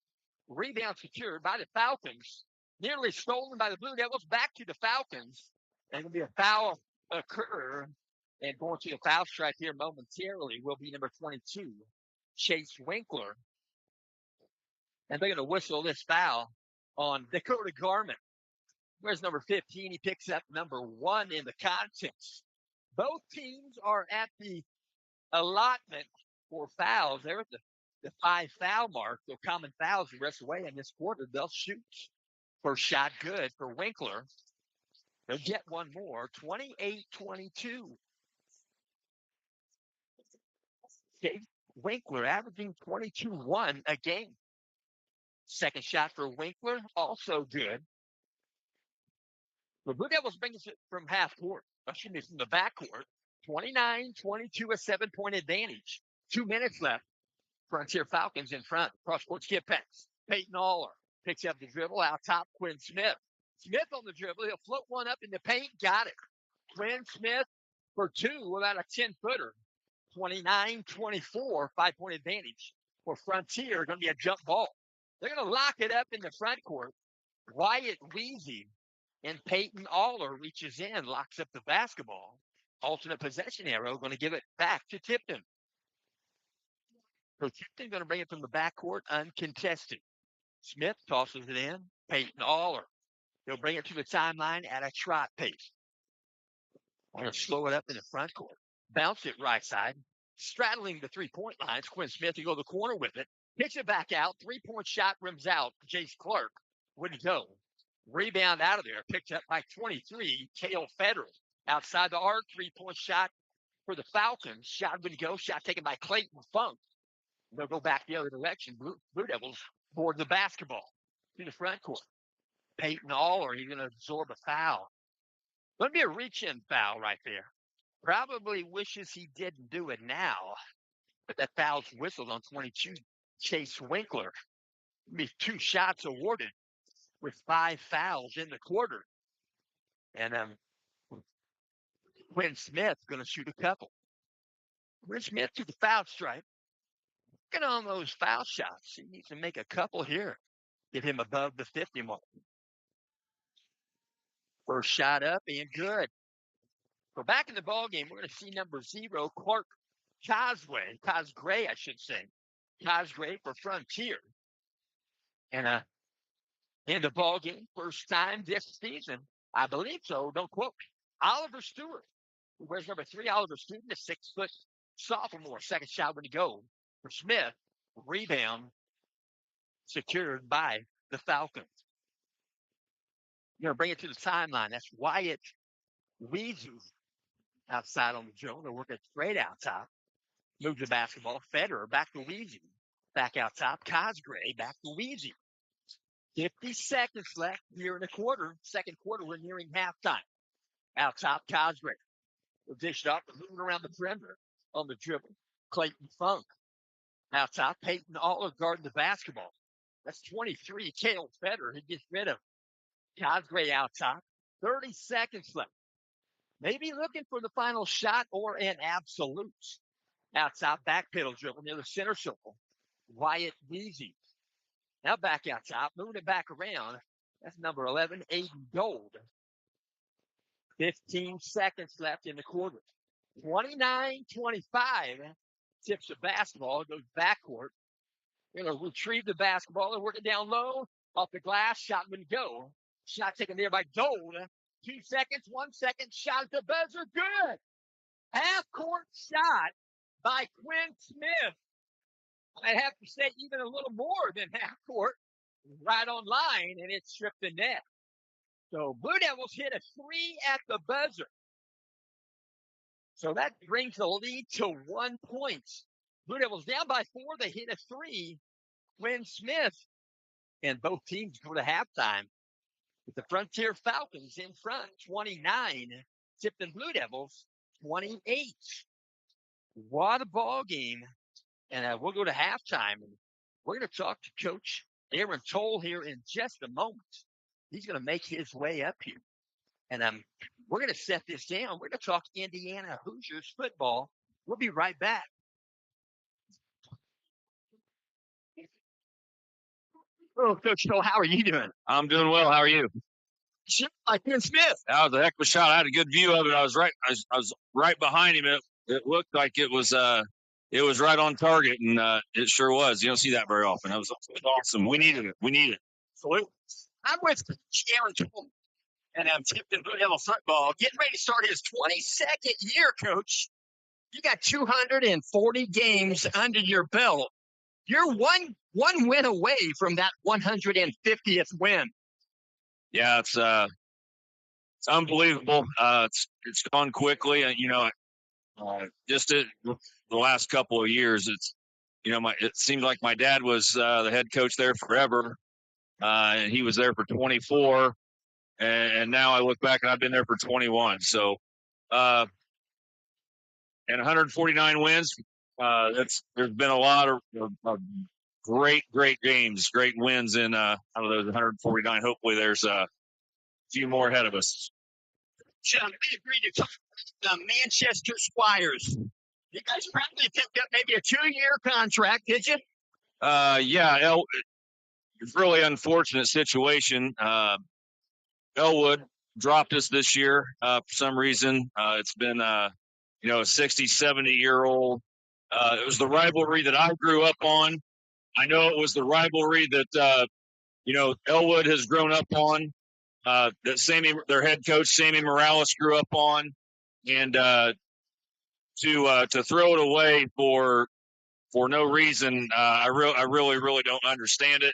Rebound secured by the Falcons. Nearly stolen by the Blue Devils. Back to the Falcons. And it'll be a foul occur. And going to the foul strike here momentarily will be number 22, Chase Winkler. And they're going to whistle this foul on Dakota Garment. Where's number 15? He picks up number 1 in the contest. Both teams are at the allotment for fouls. They're at the 5 foul mark. So common fouls the rest of the way in this quarter. They'll shoot. First shot good for Winkler. They'll get one more. 28-22. Winkler averaging 22-1 a game. Second shot for Winkler, also good. The Blue Devils bring it from half court. Excuse me, from the back court. 29-22, a 7-point advantage. 2 minutes left. Frontier Falcons in front. Cross court skip pass. Peyton Aller picks up the dribble out top. Quinn Smith. Smith on the dribble. He'll float one up in the paint. Got it. Quinn Smith for 2 without a 10-footer. 29-24, 5-point advantage for Frontier. Going to be a jump ball. They're going to lock it up in the front court. Wyatt Weezy and Peyton Aller reaches in, locks up the basketball. Alternate possession arrow, going to give it back to Tipton. So Tipton going to bring it from the backcourt uncontested. Smith tosses it in. Peyton Aller. He'll bring it to the timeline at a trot pace. Want to slow it up in the front court. Bounce it right side. Straddling the 3-point lines. Quinn Smith will go to the corner with it. Pitch it back out. 3-point shot rims out. Jace Clark wouldn't go. Rebound out of there. Picked up by 23. Cale Federer. Outside the arc. 3-point shot for the Falcons. Shot wouldn't go. Shot taken by Clayton Funk. They'll go back the other direction. Blue Devils board the basketball to the front court. Peyton Aller, he's going to absorb a foul. Going to be a reach-in foul right there. Probably wishes he didn't do it now. But that foul's whistled on 22, Chase Winkler. Be 2 shots awarded with 5 fouls in the quarter. And Quinn Smith going to shoot a couple. Quinn Smith to the foul stripe. Get on those foul shots. He needs to make a couple here. Get him above the 50 mark. First shot up and good. So back in the ball game, we're going to see number 0, Clark Cosgray, I should say. Cosgray for Frontier. And in the ball game, first time this season, I believe so. Don't quote me. Oliver Stewart, who wears number 3. Oliver Stewart, a 6-foot sophomore. Second shot would go for Smith. Rebound secured by the Falcons. You're going to bring it to the timeline. That's Wyatt Weezy outside on the dribble. They're working straight out top. Moves the basketball. Federer back to Weezy. Back out top. Cosgray back to Weezy. 50 seconds left here in the quarter. Second quarter, we're nearing halftime. Out top, Cosgray. We'll dish it up and moving around the perimeter on the dribble. Clayton Funk. Out top, Peyton Aller guarding the basketball. That's 23. Cale Federer. He gets rid of Cosgray out top. 30 seconds left. Maybe looking for the final shot or an absolute. Out top, back pedal dribble near the center circle. Wyatt Weezy. Now back out top, moving it back around. That's number 11, Aiden Gold. 15 seconds left in the quarter. 29-25. Tips the basketball, goes backcourt. They're going to retrieve the basketball. They're working down low. Off the glass, shot would go. Shot taken there by Gold. 2 seconds, 1 second. Shot at the buzzer. Good. Half-court shot by Quinn Smith. I'd have to say even a little more than half-court. Right on line, and it stripped the net. So Blue Devils hit a 3 at the buzzer. So that brings the lead to 1 point. Blue Devils down by 4. They hit a 3. Quinn Smith. And both teams go to halftime with the Frontier Falcons in front, 29. Tipton Blue Devils, 28. What a ball game. And we'll go to halftime. And we're going to talk to Coach Aaron Toll here in just a moment. He's going to make his way up here. And we're going to set this down. We're going to talk Indiana Hoosiers football. We'll be right back. Oh, Coach Phil, how are you doing? I'm doing well. How are you? Like Ken Smith. That was a heck of a shot. I had a good view of it. I was right behind him. It looked like it was right on target, and it sure was. You don't see that very often. That was awesome. We needed it. Salute. I'm with Aaron Coleman, and I'm Tipton football, getting ready to start his 22nd year, Coach. You got 240 games under your belt. You're one win away from that 150th win. Yeah, it's unbelievable. It's gone quickly. Just the last couple of years, it seemed like my dad was the head coach there forever, and he was there for 24, and now I look back and I've been there for 21. So, and 149 wins. There's been a lot of great games, great wins in out of those 149. Hopefully, there's a few more ahead of us. John, we agreed to talk about the Manchester Squires. You guys probably picked up maybe a 2-year contract, did you? Yeah, it's a really unfortunate situation. Elwood dropped us this year for some reason. It's been a 60, 70-year-old. It was the rivalry that I grew up on. I know it was the rivalry that Elwood has grown up on. That their head coach Sammy Morales grew up on, and to throw it away for no reason, I really don't understand it.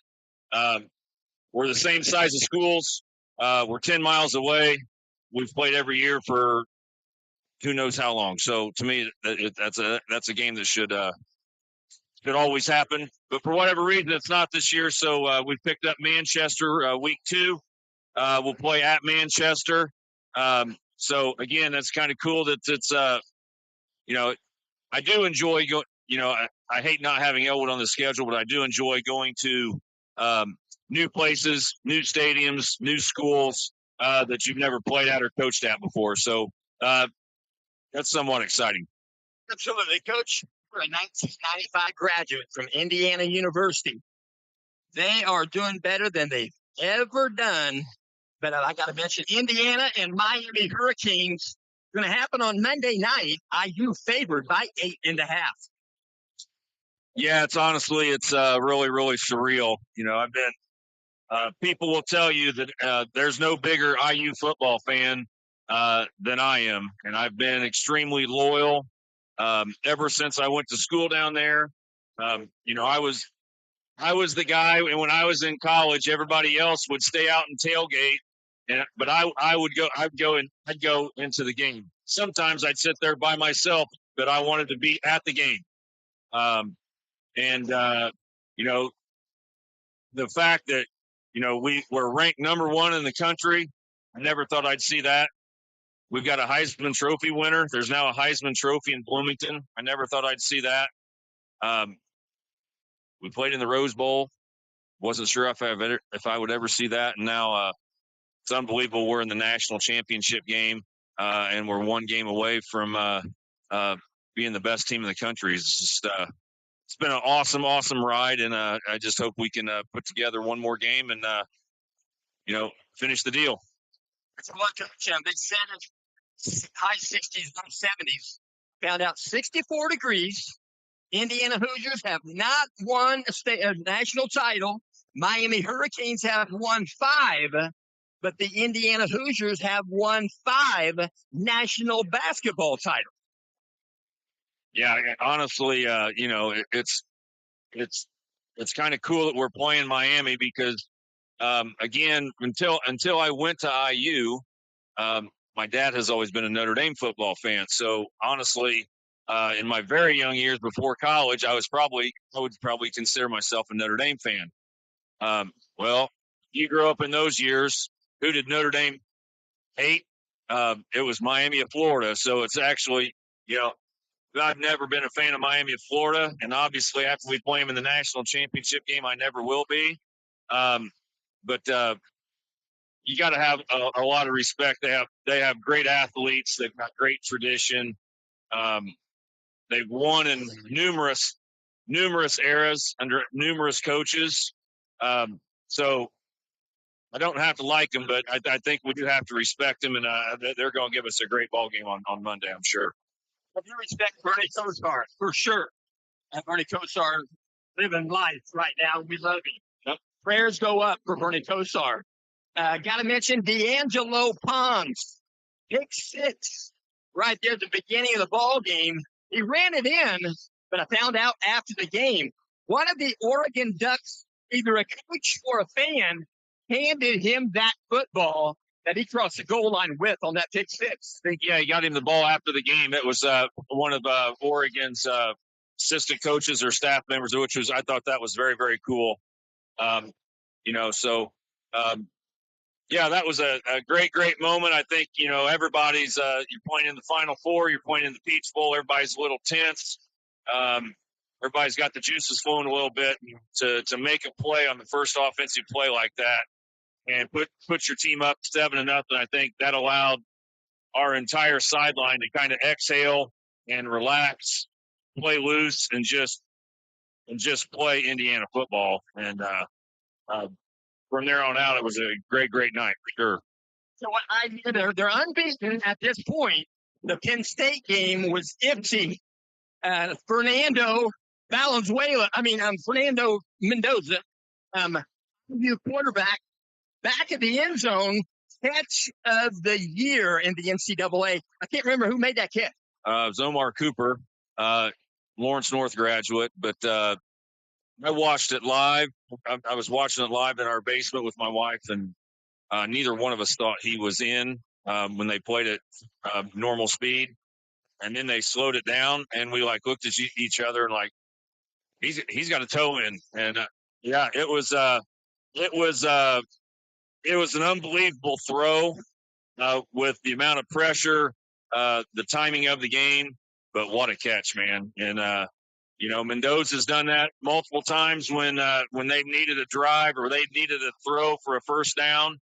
We're the same size of schools. We're 10 miles away. We've played every year for who knows how long. So to me, that's a game that should always happen. But for whatever reason, it's not this year. So we picked up Manchester week 2. We'll play at Manchester. So again, that's kind of cool that it's I do enjoy going. I hate not having Elwood on the schedule, but I do enjoy going to new places, new stadiums, new schools that you've never played at or coached at before. So that's somewhat exciting. Absolutely, Coach. We're a 1995 graduate from Indiana University. They are doing better than they've ever done. But I got to mention Indiana and Miami Hurricanes. Going to happen on Monday night. IU favored by 8.5. Yeah, it's really surreal. I've been. People will tell you that there's no bigger IU football fan than I am, and I've been extremely loyal ever since I went to school down there. I was the guy, and when I was in college, everybody else would stay out and tailgate, but I'd go into the game. Sometimes I'd sit there by myself, but I wanted to be at the game. And the fact that we were ranked number 1 in the country, I never thought I'd see that. We've got a Heisman Trophy winner. There's now a Heisman Trophy in Bloomington. I never thought I'd see that. We played in the Rose Bowl. Wasn't sure if I would ever see that, and now it's unbelievable. We're in the national championship game, and we're 1 game away from being the best team in the country. It's just it's been an awesome ride, and I just hope we can put together one more game and finish the deal. It's a lot, Coach. They said it's high 60s, low 70s. Found out 64 degrees. Indiana Hoosiers have not won a national title. Miami Hurricanes have won 5, but the Indiana Hoosiers have won 5 national basketball titles. Yeah, honestly, it's kind of cool that we're playing Miami because, again, until I went to IU, my dad has always been a Notre Dame football fan. So honestly, in my very young years before college, I would probably consider myself a Notre Dame fan. Well, you grew up in those years. Who did Notre Dame hate? It was Miami of Florida. So it's actually, I've never been a fan of Miami of Florida, and obviously after we play them in the national championship game, I never will be. But you got to have a lot of respect. They have great athletes. They've got great tradition. They've won in numerous eras under numerous coaches. So I don't have to like them, but I think we do have to respect them, and they're going to give us a great ball game on Monday, I'm sure. I do respect Bernie Kosar for sure. And Bernie Kosar living life right now. We love him. Yep. Prayers go up for Bernie Kosar. Got to mention D'Angelo Pons, pick six, right there at the beginning of the ball game. He ran it in, but I found out after the game, one of the Oregon Ducks, either a coach or a fan, handed him that football that he crossed the goal line with on that pick six. I think, yeah, he got him the ball after the game. It was one of Oregon's assistant coaches or staff members, which was, I thought that was very, very cool. Yeah, that was a great, great moment. I think, everybody's, you're playing in the Final Four, you're playing in the Peach Bowl, everybody's a little tense. Everybody's got the juices flowing a little bit to make a play on the first offensive play like that and put your team up 7-0. I think that allowed our entire sideline to kind of exhale and relax, play loose, and just play Indiana football. And from there on out, it was a great, great night for sure. So what I hear, they're unbeaten at this point. The Penn State game was empty. Fernando Mendoza, new quarterback, back at the end zone, catch of the year in the NCAA. I can't remember who made that catch. It was Omar Cooper, Lawrence North graduate, but I watched it live. I was watching it live in our basement with my wife, and neither one of us thought he was in when they played at normal speed. And then they slowed it down, and we looked at each other and he's got a toe in. And yeah, it was an unbelievable throw with the amount of pressure, the timing of the game. But what a catch, man! And Mendoza's done that multiple times when they've needed a drive or they've needed a throw for a first down.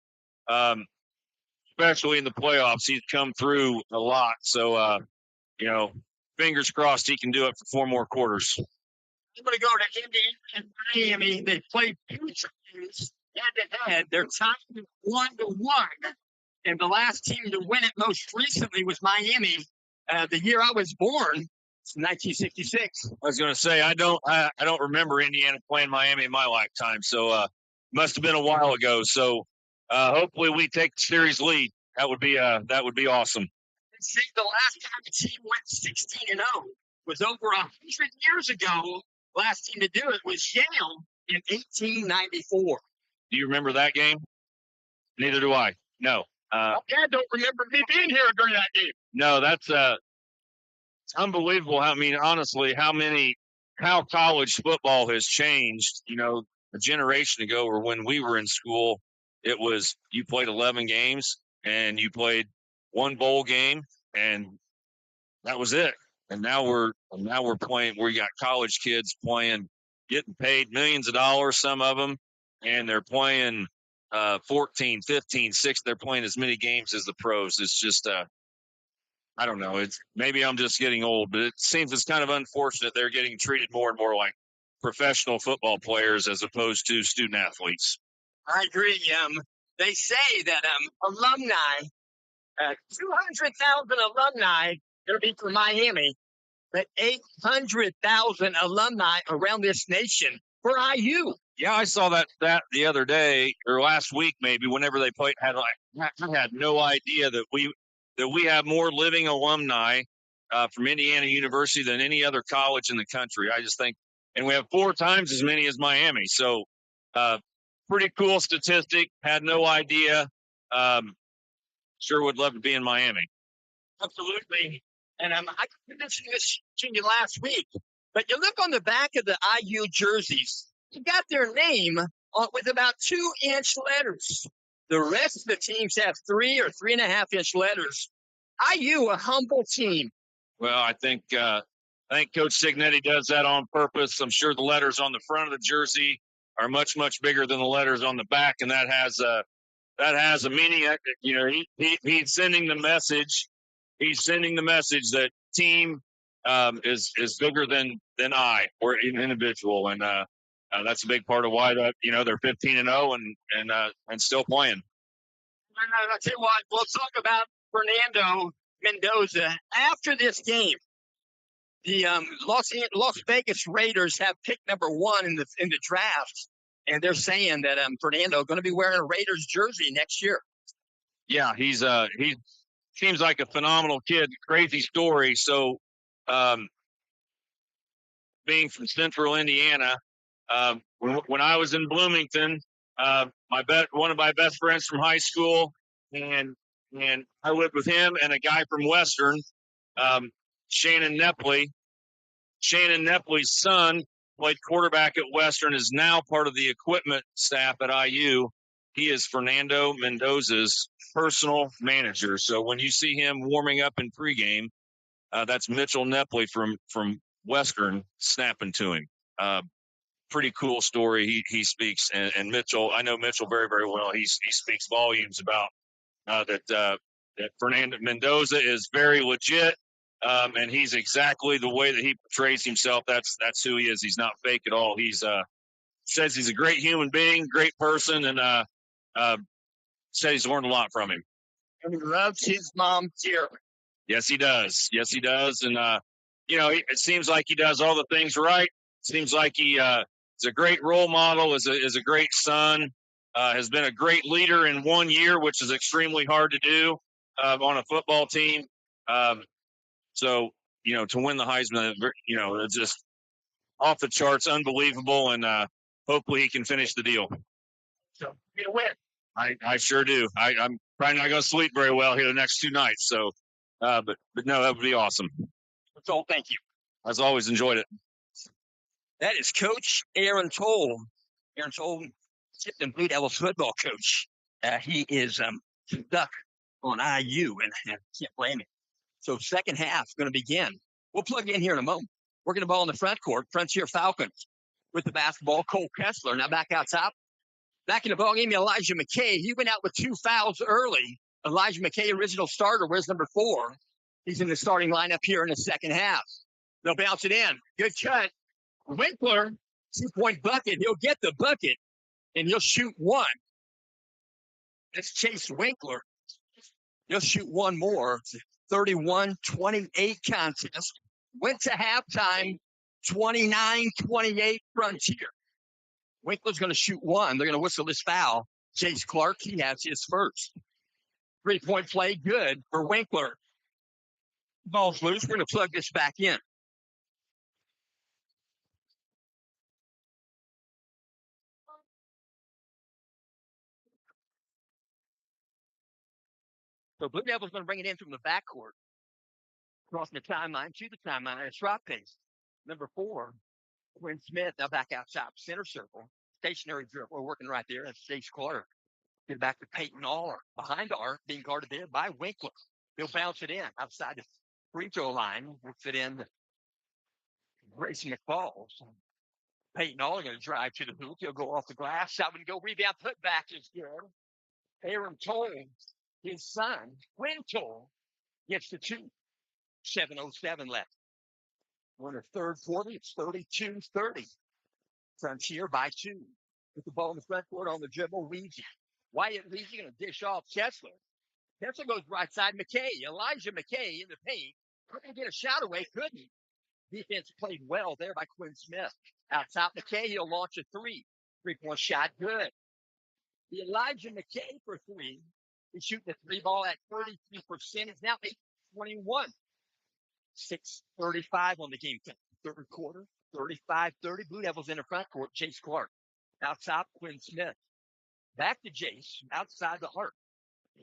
Especially in the playoffs, he's come through a lot. So, fingers crossed he can do it for 4 more quarters. I'm going to go to Indiana and Miami. They played 2 teams head-to-head. They're tied 1-1. And the last team to win it most recently was Miami. The year I was born, 1966. I was going to say I don't remember Indiana playing Miami in my lifetime, so must have been a while ago. So hopefully we take the series lead. That would be awesome. See, the last time the team went 16-0 was over 100 years ago. Last team to do it was Yale in 1894. Do you remember that game? Neither do I. No. I don't remember me being here during that game. No, that's it's unbelievable. Honestly, how college football has changed. A generation ago, or when we were in school, it was you played 11 games and you played 1 bowl game, and that was it. And now we're playing. We got college kids playing, getting paid millions of dollars, some of them, and they're playing 14, 15, 6. They're playing as many games as the pros. It's just I don't know. It's maybe I'm just getting old, but it seems it's kind of unfortunate they're getting treated more and more like professional football players as opposed to student athletes. I agree. They say that alumni, 200,000 alumni going to be for Miami, but 800,000 alumni around this nation for IU. Yeah, I saw that the other day or last week, maybe whenever they played. I had no idea that we have more living alumni from Indiana University than any other college in the country. I just think, and we have 4 times as many as Miami. So, pretty cool statistic. Had no idea. Sure would love to be in Miami. Absolutely. And I mentioned this to you last week, but you look on the back of the IU jerseys, you got their name with about 2-inch letters. The rest of the teams have 3 or 3.5-inch letters. IU, a humble team. Well, I think Coach Signetti does that on purpose. I'm sure the letters on the front of the jersey are much, much bigger than the letters on the back, and that has a meaning. He's sending the message. He's sending the message that team is bigger than I or an individual, and That's a big part of why they're 15-0 and still playing. I'll tell you what, we'll talk about Fernando Mendoza after this game. The Las Vegas Raiders have pick number 1 in the draft, and they're saying that Fernando going to be wearing a Raiders jersey next year. Yeah, he seems like a phenomenal kid. Crazy story. So, being from Central Indiana, when I was in Bloomington, one of my best friends from high school, and I lived with him and a guy from Western, Shannon Nepley. Shannon Nepley's son played quarterback at Western, is now part of the equipment staff at IU. He is Fernando Mendoza's personal manager. So when you see him warming up in pregame, that's Mitchell Nepley from Western snapping to him. Pretty cool story. He speaks, and Mitchell, I know Mitchell very, very well. He speaks volumes about that Fernando Mendoza is very legit, and he's exactly the way that he portrays himself. That's who he is. He's not fake at all. He's says he's a great human being, great person, and said he's learned a lot from him. And he loves his mom dearly. Yes, he does. Yes, he does. And it seems like he does all the things right. Seems like he is a great role model, is a great son. Has been a great leader in 1 year, which is extremely hard to do on a football team. So, to win the Heisman, it's just off the charts, unbelievable, and hopefully he can finish the deal. So, you win. I sure do. I'm probably not going to sleep very well here the next 2 nights. So, but no, that would be awesome. So, thank you. As always, enjoyed it. That is Coach Aaron Toll. Aaron Toll, Tipton Blue Devils football coach. He is stuck on IU, and I can't blame him. So second half going to begin. We'll plug in here in a moment. Working the ball in the front court. Frontier Falcons with the basketball. Cole Kessler now back out top. Back in the ball game, Elijah McKay. He went out with 2 fouls early. Elijah McKay, original starter. Where's number 4? He's in the starting lineup here in the second half. They'll bounce it in. Good cut. Winkler, 2-point bucket. He'll get the bucket, and he'll shoot 1. That's Chase Winkler. He'll shoot 1 more. 31-28 contest. Went to halftime, 29-28 Frontier. Winkler's going to shoot 1. They're going to whistle this foul. Chase Clark, he has his first. 3-point play, good for Winkler. Ball's loose. We're going to plug this back in. So Blue Devils going to bring it in from the backcourt. Crossing the timeline to the timeline at a drop pace. Number 4, Quinn Smith, now back outside center circle. Stationary dribble. We're working right there. That's Chase Clark. Get back to Peyton Aller. Behind the arc, being guarded there by Winkler. He'll bounce it in outside the free throw line. Works it in. Grayson McFalls. Peyton Aller going to drive to the hoop. He'll go off the glass. Shot and go rebound. Put back is good. Aaron Toll, his son, Quinn Toll, gets the 2. 7:07 left. We're in the third quarter. It's 32-30. Frontier by 2. With the ball in the front court on the dribble. Weezy. Wyatt Weezy going to dish off Kessler. Kessler goes right side. McKay. Elijah McKay in the paint. Couldn't get a shot away. Couldn't. Defense played well there by Quinn Smith. Out top, McKay. He'll launch a 3. 3-point shot. Good. The Elijah McKay for 3. He's shooting the 3 ball at 33%. He's now 8-21. 6:35 on the game. Third quarter, 35-30. Blue Devils in the front court. Jace Clark. Out top, Quinn Smith. Back to Jace, outside the arc.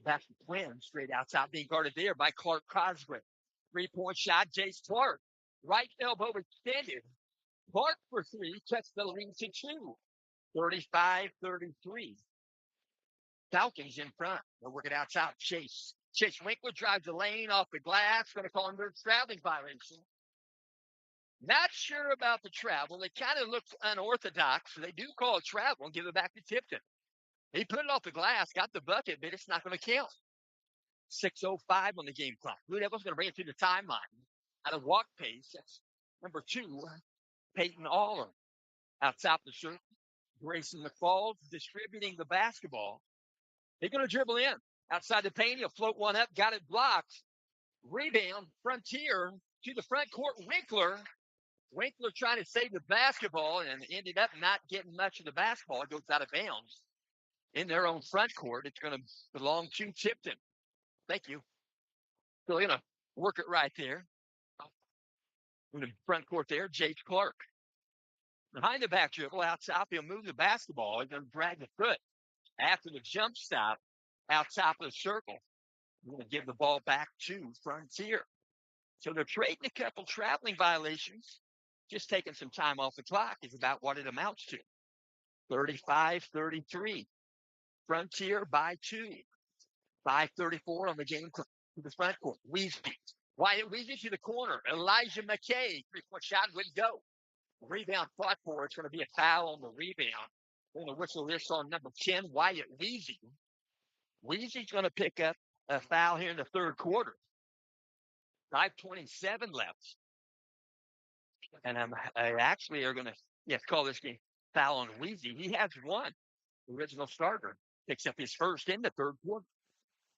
Back to Quinn, straight outside, being guarded there by Clark Cosgrave. 3-point shot, Jace Clark. Right elbow extended. Clark for 3, cuts the lead to 2. 35-33. Falcons in front. They'll work it outside. Chase Winkler drives the lane off the glass. Going to call him a traveling violation. Not sure about the travel. It kind of looks unorthodox. So they do call it travel and give it back to Tipton. He put it off the glass, got the bucket, but it's not going to count. 6:05 on the game clock. Blue Devils going to bring it to the timeline. At a walk pace, that's number 2, Peyton Aller. Out top of the circle, Grayson McFalls distributing the basketball. They're going to dribble in. Outside the paint, he'll float one up, got it blocked. Rebound, Frontier to the front court, Winkler. Winkler trying to save the basketball and ended up not getting much of the basketball. It goes out of bounds in their own front court. It's going to belong to Tipton. Thank you. So they're going to work it right there. In the front court there, Jake Clark. Behind the back dribble, out top, he'll move the basketball. He's going to drag the foot after the jump stop out top of the circle. We're going to give the ball back to Frontier. So they're trading a couple traveling violations. Just taking some time off the clock is about what it amounts to. 35-33. Frontier by 2. 5:34 on the game to the front court. Weezy. Wyatt Weezy to the corner. Elijah McKay. 3-point shot wouldn't go. Rebound fought for. It's going to be a foul on the rebound. We're going to whistle this on number 10, Wyatt Weezy. Weezy's going to pick up a foul here in the third quarter. 5:27 left. And I actually are going to call this game foul on Weezy. He has one. The original starter picks up his first in the third quarter.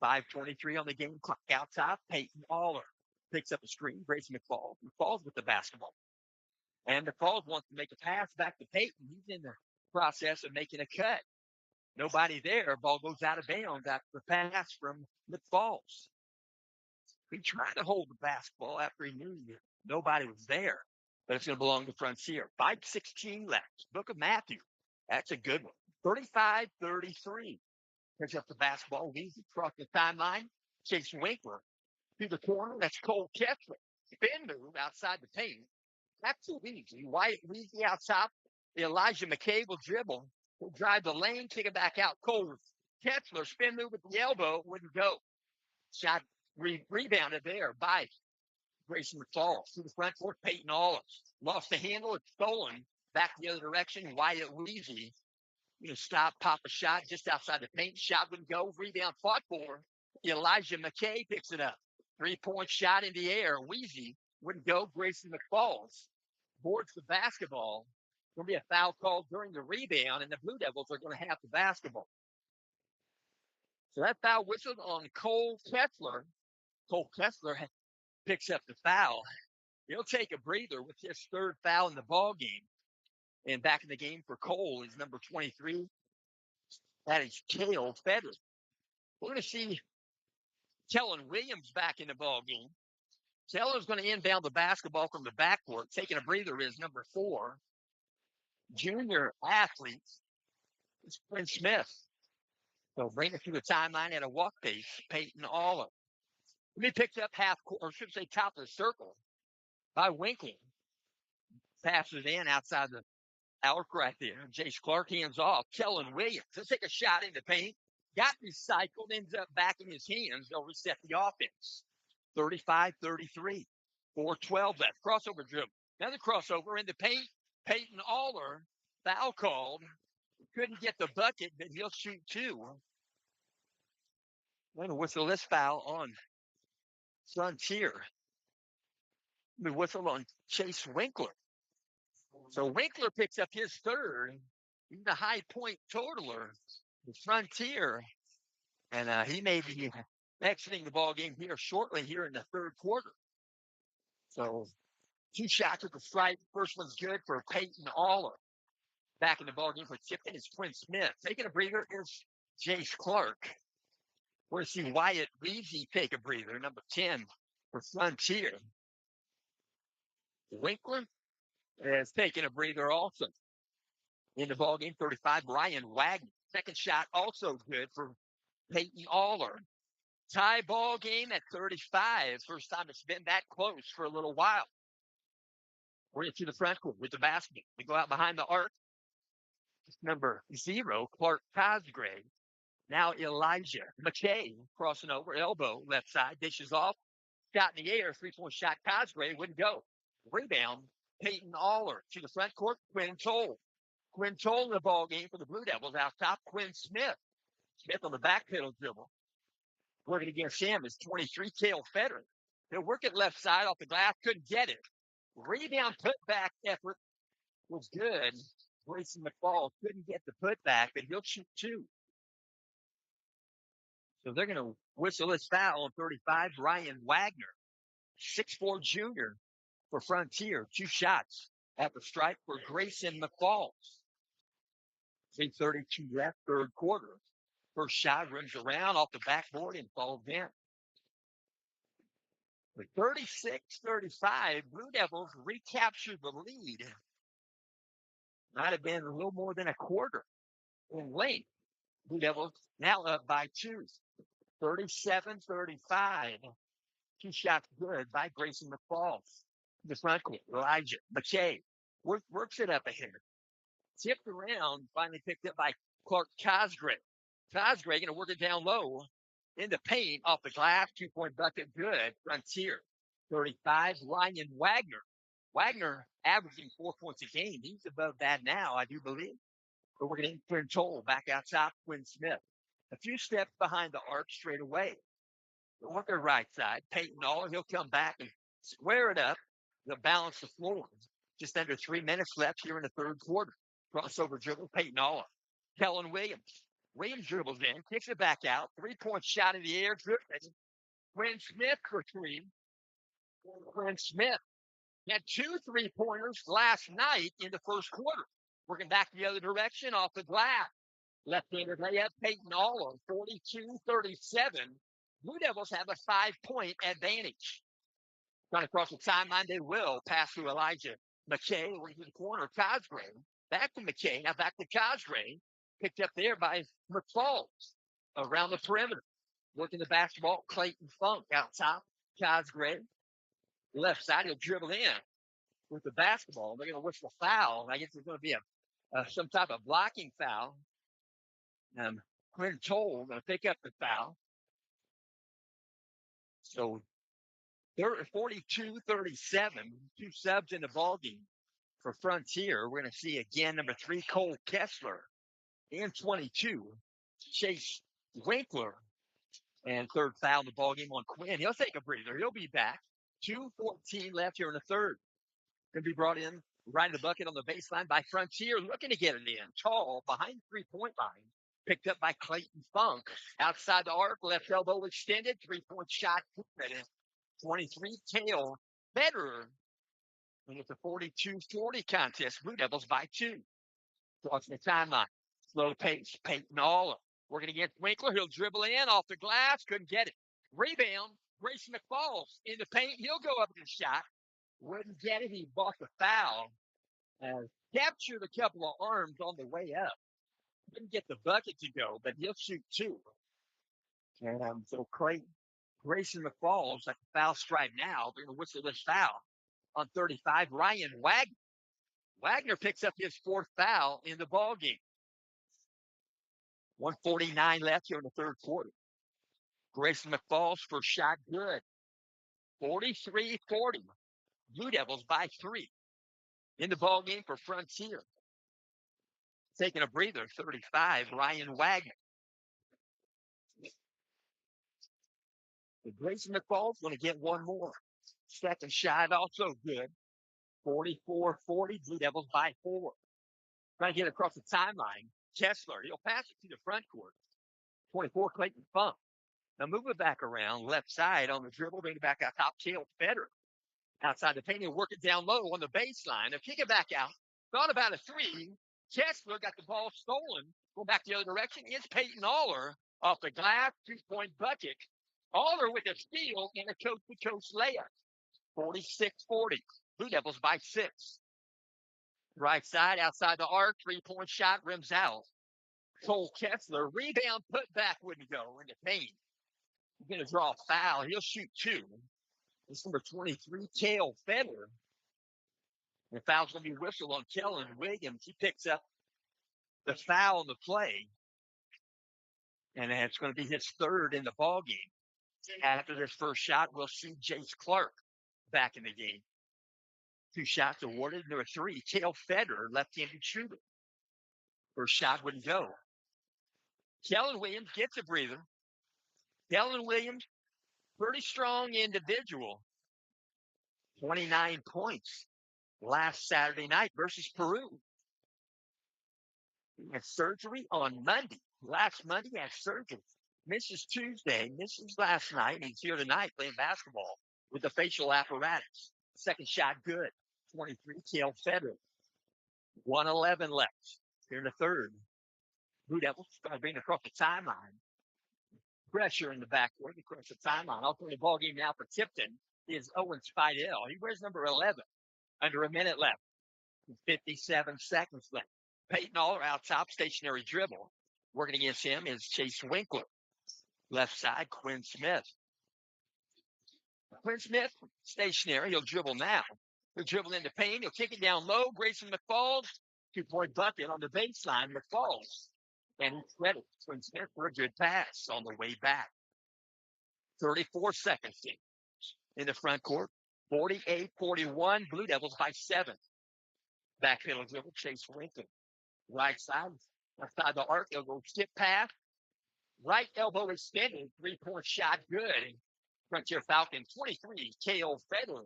5:23 on the game clock. Out top, Peyton Aller picks up a screen. Grayson McFalls. McFalls with the basketball. And McFalls wants to make a pass back to Peyton. He's in the process of making a cut. Nobody there. Ball goes out of bounds after the pass from McFalls. He tried to hold the basketball after he knew nobody was there. But it's going to belong to Frontier. 5:16 left. Book of Matthew. That's a good one. 35-33. Picks up the basketball. Weezy across the timeline. Chase Winkler to the corner. That's Cole Kessler. Spin move outside the paint. That's too easy. Wyatt Weezy out top. Elijah McKay will dribble. He'll drive the lane, kick it back out. Cole Kessler, spin move with the elbow, wouldn't go. Shot rebounded there by Grayson McFalls. To the front court, Peyton Aller. Lost the handle. It's stolen. Back the other direction. Wyatt Weezy. Stop, pop a shot just outside the paint. Shot wouldn't go. Rebound fought for. Elijah McKay picks it up. 3-point shot in the air. Weezy wouldn't go. Grayson McFalls boards the basketball. Going to be a foul called during the rebound, and the Blue Devils are going to have the basketball. So that foul whistled on Cole Kessler. Cole Kessler picks up the foul. He'll take a breather with his third foul in the ball game. And back in the game for Cole is number 23. That is Cale Federer. We're going to see Kellen Williams back in the ball game. Kellen's going to inbound the basketball from the backcourt. Taking a breather is number 4. Junior athlete is Quinn Smith. So bring it through the timeline at a walk pace. Peyton Aller. He picked up half court, or should say top of the circle by Winkler. Passes in outside the arc right there. Jace Clark hands off. Kellen Williams. He'll take a shot in the paint. Got recycled. Ends up back in his hands. They'll reset the offense. 35-33. 4:12 left. Crossover dribble. Another crossover in the paint. Peyton Aller. Foul called. Couldn't get the bucket, but he'll shoot 2. I'm going to whistle this foul on Frontier. The whistle on Chase Winkler. So Winkler picks up his third. He's a high point totaler. The Frontier. And he may be exiting the ball game here shortly here in the third quarter. So 2 shots at the stripe. First one's good for Peyton Aller. Back in the ball game for Tipton is Quinn Smith. Taking a breather is Jace Clark. We're going to see Wyatt Weezy take a breather, number 10 for Frontier. Winkler is taking a breather also. In the ball game, 35, Ryan Wagner. Second shot also good for Peyton Aller. Tie ball game at 35. First time it's been that close for a little while. We're into the front court with the basket. We go out behind the arc. Number 0, Clark Cosgrave. Now Elijah McKay crossing over, elbow, left side, dishes off. Shot in the air, 3-point shot. Cosgrave wouldn't go. Rebound, Peyton Aller to the front court. Quinn Toll. Quinn Toll in the ball game for the Blue Devils. Out top, Quinn Smith. Smith on the back pedal dribble. Working against him is 23, Cale Federer. He'll work it left side off the glass. Couldn't get it. Rebound putback effort was good. Grayson McFall couldn't get the putback, but he'll shoot two. So they're going to whistle his foul on 35. Ryan Wagner, 6'4" junior for Frontier. Two shots at the stripe for Grayson McFall. 3:32 left, third quarter. First shot rims around off the backboard and falls in. 36-35, Blue Devils recaptured the lead. Might have been a little more than a quarter in length. Blue Devils now up by two. 37-35. Two shots good by Grayson McFall. The front court, Elijah McKay works it up ahead. Tipped around, finally picked up by Clark Cosgrave. Cosgrave going to work it down low in the paint off the glass. 2-point bucket good. Frontier. 35, Ryan Wagner. Wagner averaging 4 points a game. He's above that now, I do believe. But we're going to Quinn Toll back outside Quinn Smith. A few steps behind the arc straight away. On the right side, Peyton Aller, he'll come back and square it up. They'll balance the floor. Just under 3 minutes left here in the third quarter. Crossover dribble, Peyton Aller. Kellen Williams. Williams dribbles in, kicks it back out. 3-point shot in the air, dribbling. Quinn Smith for three. Quinn Smith had 2 3-pointers last night in the first quarter. Working back the other direction off the glass. Left-handed layup, Peyton Aller, 42-37. Blue Devils have a 5-point advantage. Trying to cross the timeline, they will. Pass to Elijah McKay, over to the corner, Cosgrave. Back to McKay, now back to Cosgrave. Picked up there by McFall. Around the perimeter. Working the basketball, Clayton Funk out top. Cosgrave. Left side, he'll dribble in with the basketball. They're going to whistle foul. I guess it's going to be some type of blocking foul. Quinn Toll going to pick up the foul. So 42-37, 2 subs in the ballgame for Frontier. We're going to see again number 3, Cole Kessler, and 22, Chase Winkler. And third foul in the ballgame on Quinn. He'll take a breather. He'll be back. 2:14 left here in the third. Going to be brought in right in the bucket on the baseline by Frontier, looking to get it in. Tall, behind the 3-point line. Picked up by Clayton Funk. Outside the arc, left elbow extended. 3-point shot. 23, Kale Federer. And it's a 42-40 contest. Blue Devils by 2. Crossing the timeline. Slow pace. Peyton Aller. Working against Winkler. He'll dribble in off the glass. Couldn't get it. Rebound. Grayson McFall in the paint. He'll go up with a shot. Wouldn't get it. He bought the foul. Captured a couple of arms on the way up. Didn't get the bucket to go, but he'll shoot 2. And so Grayson McFall's at the foul stripe now. They're going to whistle this foul on 35. Ryan Wagner. Wagner picks up his 4th foul in the ballgame. 1:49 left here in the third quarter. Grayson McFall's first shot good. 43-40. Blue Devils by 3. In the ballgame for Frontier. Taking a breather, 35, Ryan Wagner. The Grayson McFall's going to get one more. Second shot also good. 44-40, Blue Devils by 4. Trying to get across the timeline. Kessler, he'll pass it to the front court. 24, Clayton Funk. Now move it back around, left side on the dribble, bring it back out top, Kale Federer. Outside the paint, he'll work it down low on the baseline. They'll kick it back out. Thought about a 3. Kessler got the ball stolen. Go back the other direction. It's Peyton Aller off the glass, 2-point bucket. Aller with a steal and a coast-to-coast layup. 46-40. Blue Devils by 6. Right side, outside the arc, 3-point shot, rims out. Cole Kessler, rebound, put back, wouldn't go in the paint. He's going to draw a foul. He'll shoot 2. It's number 23, Kale Federer. The foul's going to be whistled on Kellen Williams. He picks up the foul on the play. And it's going to be his 3rd in the ballgame. After this first shot, we'll see Jace Clark back in the game. 2 shots awarded. Number 3, Kale Federer, left-handed shooter. First shot wouldn't go. Kellen Williams gets a breather. Kellen Williams, pretty strong individual. 29 points last Saturday night versus Peru. He had surgery on Monday. Last Monday, he had surgery. Misses Tuesday, misses last night, and he's here tonight playing basketball with the facial apparatus. Second shot good. 23, Kale Federer. 111 left here in the third. Blue Devils trying to bring it across the timeline. Pressure in the backcourt across the timeline. I'll play the ball game now for Tipton is Owen Spidell. He wears number 11. Under a minute left. 57 seconds left. Peyton Aller out top, stationary dribble. Working against him is Chase Winkler. Left side, Quinn Smith. Quinn Smith, stationary. He'll dribble now. He'll dribble into paint. He'll kick it down low. Grayson McFalls, 2-point bucket on the baseline. McFalls. And he credits Quinn Smith for a good pass on the way back. 34 seconds in the front court. 48-41. Blue Devils by 7. Backfield dribble, Chase Winkler. Right side, left side of the arc. He'll go skip pass. Right elbow extended. 3-point shot good. Frontier Falcon 23, Kale Federer.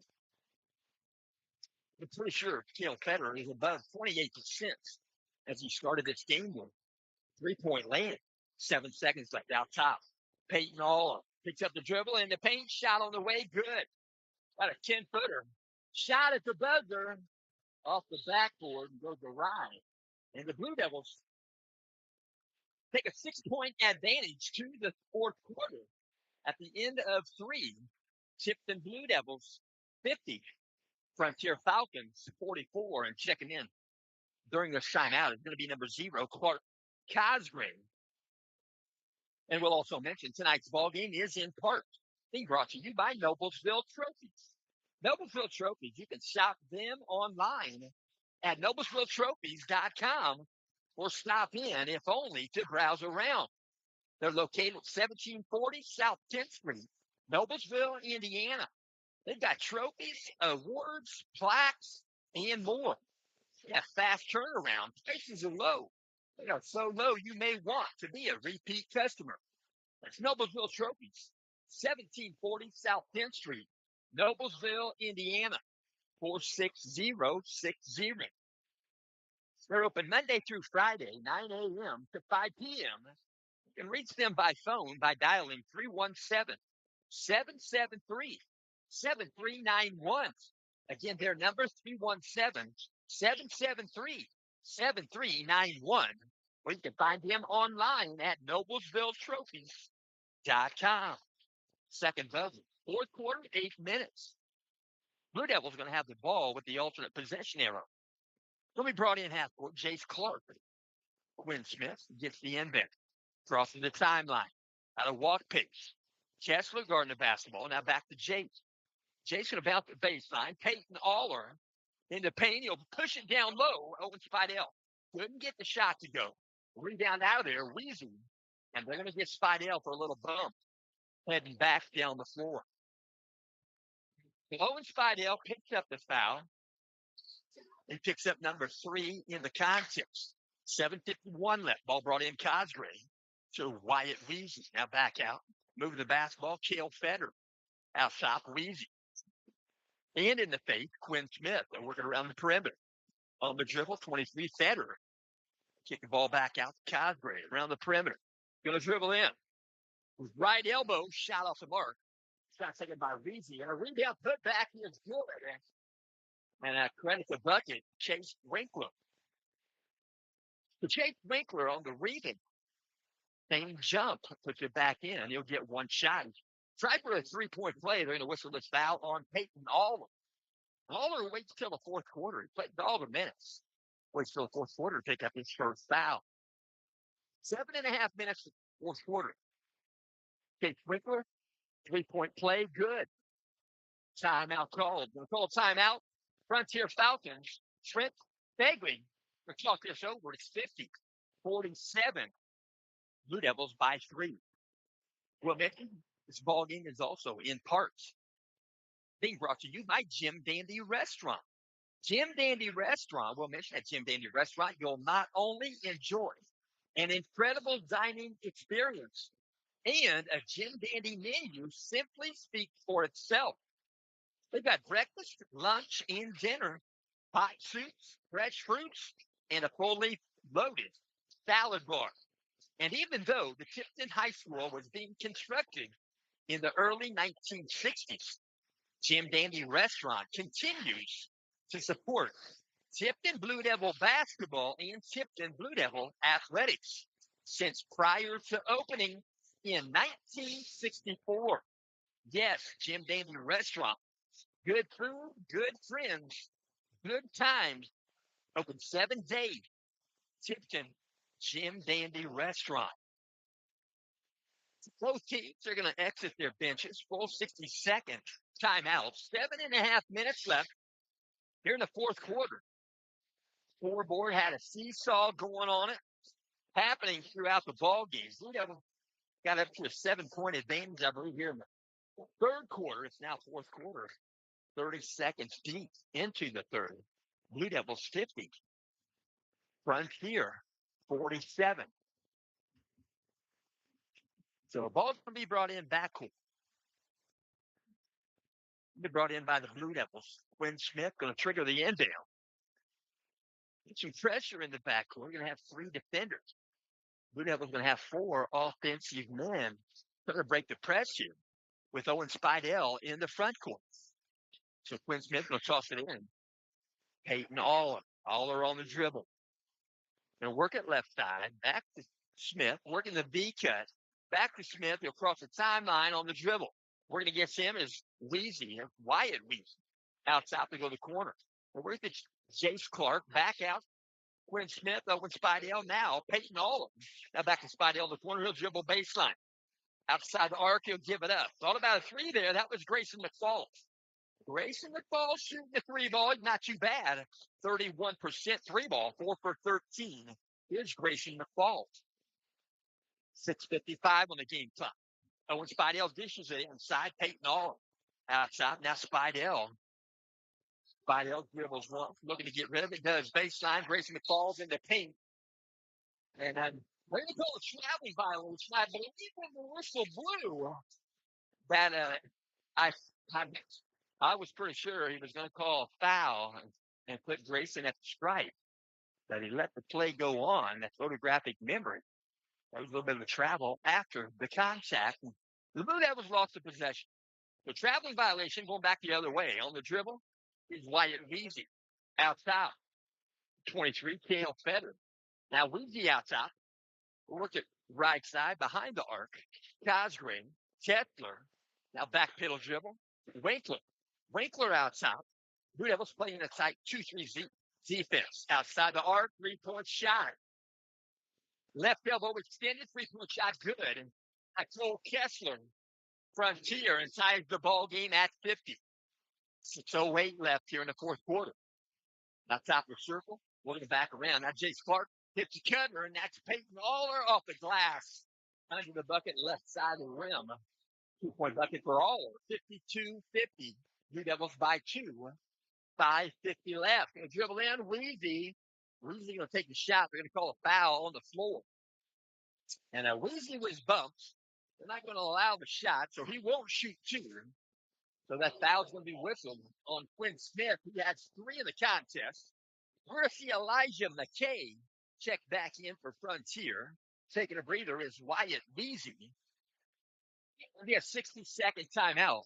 I'm pretty sure Kale Federer is above 28% as he started this game with 3-point land. 7 seconds left out top. Peyton Aller picks up the dribble in the paint. Shot on the way. Good. Got a 10-footer. Shot at the buzzer off the backboard and goes awry. And the Blue Devils take a 6-point advantage to the fourth quarter. At the end of 3, Tipton Blue Devils 50, Frontier Falcons 44, and checking in during this timeout is going to be number 0, Clark Cosgrave. And we'll also mention tonight's ball game is in part being brought to you by Noblesville Trophies. Noblesville Trophies, you can shop them online at noblesvilletrophies.com or stop in, if only, to browse around. They're located at 1740 South 10th Street, Noblesville, Indiana. They've got trophies, awards, plaques, and more. Yeah, fast turnaround. Prices are low. They are so low you may want to be a repeat customer. That's Noblesville Trophies, 1740 South 10th Street, Noblesville, Indiana, 46060. They're open Monday through Friday, 9 a.m. to 5 p.m. You can reach them by phone by dialing 317-773-7391. Again, their number 317-773-7391. Or you can find them online at noblesvilletrophies.com. Second buzzer, fourth quarter, 8 minutes. Blue Devils going to have the ball with the alternate possession arrow. Then we brought in half court Jace Clark. Quinn Smith gets the inbound. Crossing the timeline. Out of walk pace. Chesler guarding the basketball. Now back to Jace. Jace going to bounce the baseline. Peyton Aller in the paint. He'll push it down low. Owen Spidell couldn't get the shot to go. Rebound out of there. Wheezy. And they're going to get Spidell for a little bump. Heading back down the floor. Owen Spidell picks up the foul. He picks up number 3 in the contest. 7:51 left. Ball brought in Cosgrave to Wyatt Wheezy. Now back out. Moving the basketball. Kale Federer. Out top, Wheezy. And in the face, Quinn Smith. They're working around the perimeter. On the dribble, 23, Federer. Kick the ball back out to Cosgrave. Around the perimeter. Going to dribble in. With right elbow, shot off the mark. Shot taken by Wheezy. And a rebound put back is good. And credit the bucket, Chase Winkler. So Chase Winkler on the rebound. Same jump, puts it back in. He'll get one shot. Try for a 3-point play. They're going to whistle this foul on Peyton Aller. Aller waits till the fourth quarter. He played all the minutes. Waits till the fourth quarter to pick up his first foul. 7.5 minutes fourth quarter. Chase Winkler, 3-point play, good. Timeout called. Going to call timeout. Frontier Falcons. Trent Begley. We'll talk this over. It's 50-47. Blue Devils by 3. Well, mention this ball game is also in parts being brought to you by Jim Dandy Restaurant. Jim Dandy Restaurant. We'll mention at Jim Dandy Restaurant, you'll not only enjoy an incredible dining experience and a Jim Dandy menu simply speaks for itself. They've got breakfast, lunch, and dinner, hot soups, fresh fruits, and a fully loaded salad bar. And even though the Tipton High School was being constructed in the early 1960s, Jim Dandy Restaurant continues to support Tipton Blue Devil basketball and Tipton Blue Devil athletics since prior to opening in 1964. Yes, Jim Dandy Restaurant. Good food, good friends, good times. Open 7 days. Tipton Jim Dandy Restaurant. Both teams are going to exit their benches. Full 60-second timeout. 7.5 minutes left here in the fourth quarter. Scoreboard had a seesaw going on it, happening throughout the ball game. Blue Devils got up to a 7-point advantage, I believe, here in the third quarter. It's now fourth quarter. 30 seconds deep into the third. Blue Devils 50. Frontier 47. So the ball's going to be brought in backcourt. Be brought in by the Blue Devils. Quinn Smith going to trigger the inbound. Get some pressure in the backcourt. We're going to have 3 defenders. Blue Devils going to have 4 offensive men. Going to break the press here with Owen Spidell in the front court. So Quinn Smith going to toss it in. Peyton Aller on the dribble. Going to work it left side. Back to Smith. Working the B cut. Back to Smith. He'll cross the timeline on the dribble. Working against him is Wyatt Weezy. Outside to go to the corner. We're at Jace Clark. Back out. Quinn Smith, Owen Spidell. Now Peyton Aller. Now back to Spidell in the corner. He'll dribble baseline. Outside the arc, he'll give it up. Thought about a 3 there. That was Grayson McFall. Grayson McFall shooting the 3 ball. Not too bad. 31% 3 ball. 4 for 13. Here's Grayson McFall. 6:55 on the game clock. Owen Spidell dishes it inside. Peyton Aller. Outside. Now Spidell. Spidell dribbles one. Looking to get rid of it. Does baseline. Grayson McFall's in the paint. And we're going to call a traveling violation. I believe when the whistle blew that I was pretty sure he was going to call a foul and put Grayson at the stripe. That he let the play go on. That photographic memory. There was a little bit of a travel after the contact. The Blue Devils lost the possession. The traveling violation going back the other way. On the dribble is Wyatt Weezy. Outside. 23, Cale Fetter. Now Weezy outside. We'll look at right side behind the arc. Cosgrave, Kettler. Now back pedal dribble. Winkler outside. Blue Devils playing a tight 2-3 defense. Outside the arc, 3-point shot. Left elbow extended, 3-point shot good. And Cole Kessler, Frontier, and ties the ball game at 50. 6:08 left here in the fourth quarter. Now top of the circle. Looking back around. Now Jace Clark hits the cutter, and that's Peyton Aller off the glass. Under the bucket, left side of the rim. 2-point bucket for Aller. 52-50. Blue Devils by 2. 5:50 left. Going to dribble in. Weezy going to take the shot. They're going to call a foul on the floor. And Weezy was bumped. They're not going to allow the shot, so he won't shoot 2. So that foul's going to be whistled on Quinn Smith, who has 3 in the contest. We're going to see Elijah McKay check back in for Frontier. Taking a breather is Wyatt Weezy. It'll be a 60-second timeout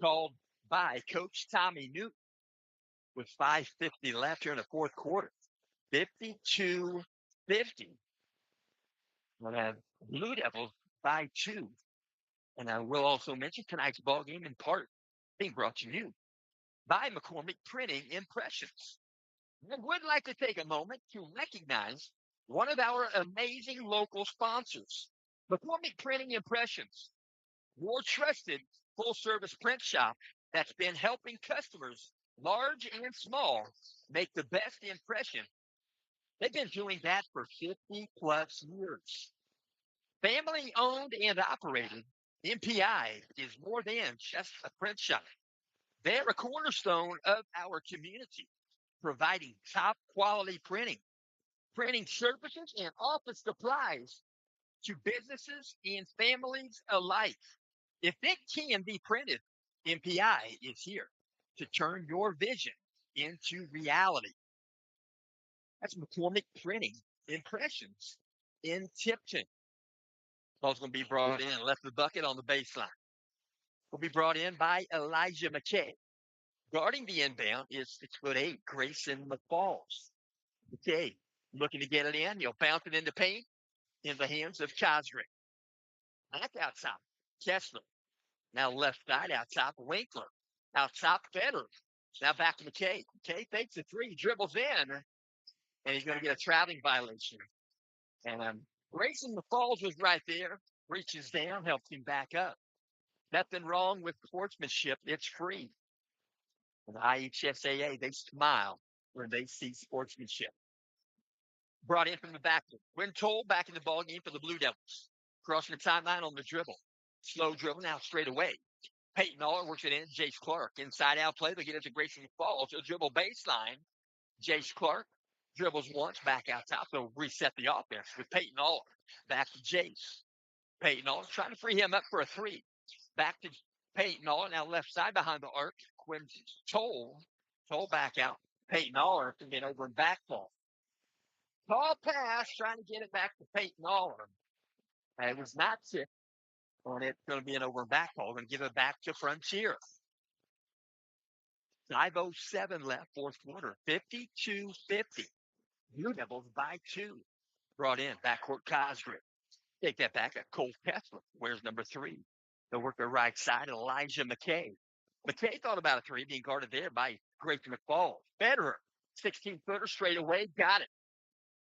called by Coach Tommy Newton with 5:50 left here in the fourth quarter. 52-50. We'll have Blue Devils by 2. And I will also mention tonight's ball game in part being brought to you by McCormick Printing Impressions. I would like to take a moment to recognize one of our amazing local sponsors, McCormick Printing Impressions, your trusted full-service print shop that's been helping customers, large and small, make the best impression. They've been doing that for 50-plus years. Family-owned and operated, MPI is more than just a print shop. They're a cornerstone of our community, providing top-quality printing services, and office supplies to businesses and families alike. If it can be printed, MPI is here to turn your vision into reality. That's McCormick Printing impressions in Tipton. Ball's going to be brought in, left the bucket on the baseline. Will be brought in by Elijah McKay. Guarding the inbound is 6'8", Grayson McFalls. McKay looking to get it in. He'll bounce it into paint in the hands of Cosgrave. Back outside, Kessler. Now left side out top, Winkler. Out top, Federer. Now back to McKay. McKay takes the three, dribbles in, and he's going to get a traveling violation. And Grayson McFalls was right there, reaches down, helps him back up. Nothing wrong with sportsmanship. It's free. And the IHSAA, they smile when they see sportsmanship. Brought in from the back. When told back in the ballgame for the Blue Devils. Crossing the timeline on the dribble. Slow dribble now straight away. Peyton Aller works it in. Jace Clark. Inside out play. They get it to Grayson McFalls. He'll dribble baseline. Jace Clark dribbles once back out top. They'll reset the offense with Peyton Aller. Back to Jace. Peyton Aller trying to free him up for a three. Back to Peyton Aller. Now left side behind the arc. Quinn Toll back out. Peyton Aller can get over and back ball. Tall pass, trying to get it back to Peyton Aller. It was not tipped on it. Going to be an over and back ball. Going to give it back to Frontier. 5:07 left, fourth quarter. 52-50. Blue Devils by 2. Brought in, backcourt Cosgrave. Take that back at Cole Kessler. Where's number 3? They'll work the right side, Elijah McKay. McKay thought about a three, being guarded there by Grayson McFalls. Federer, 16-footer straight away, got it.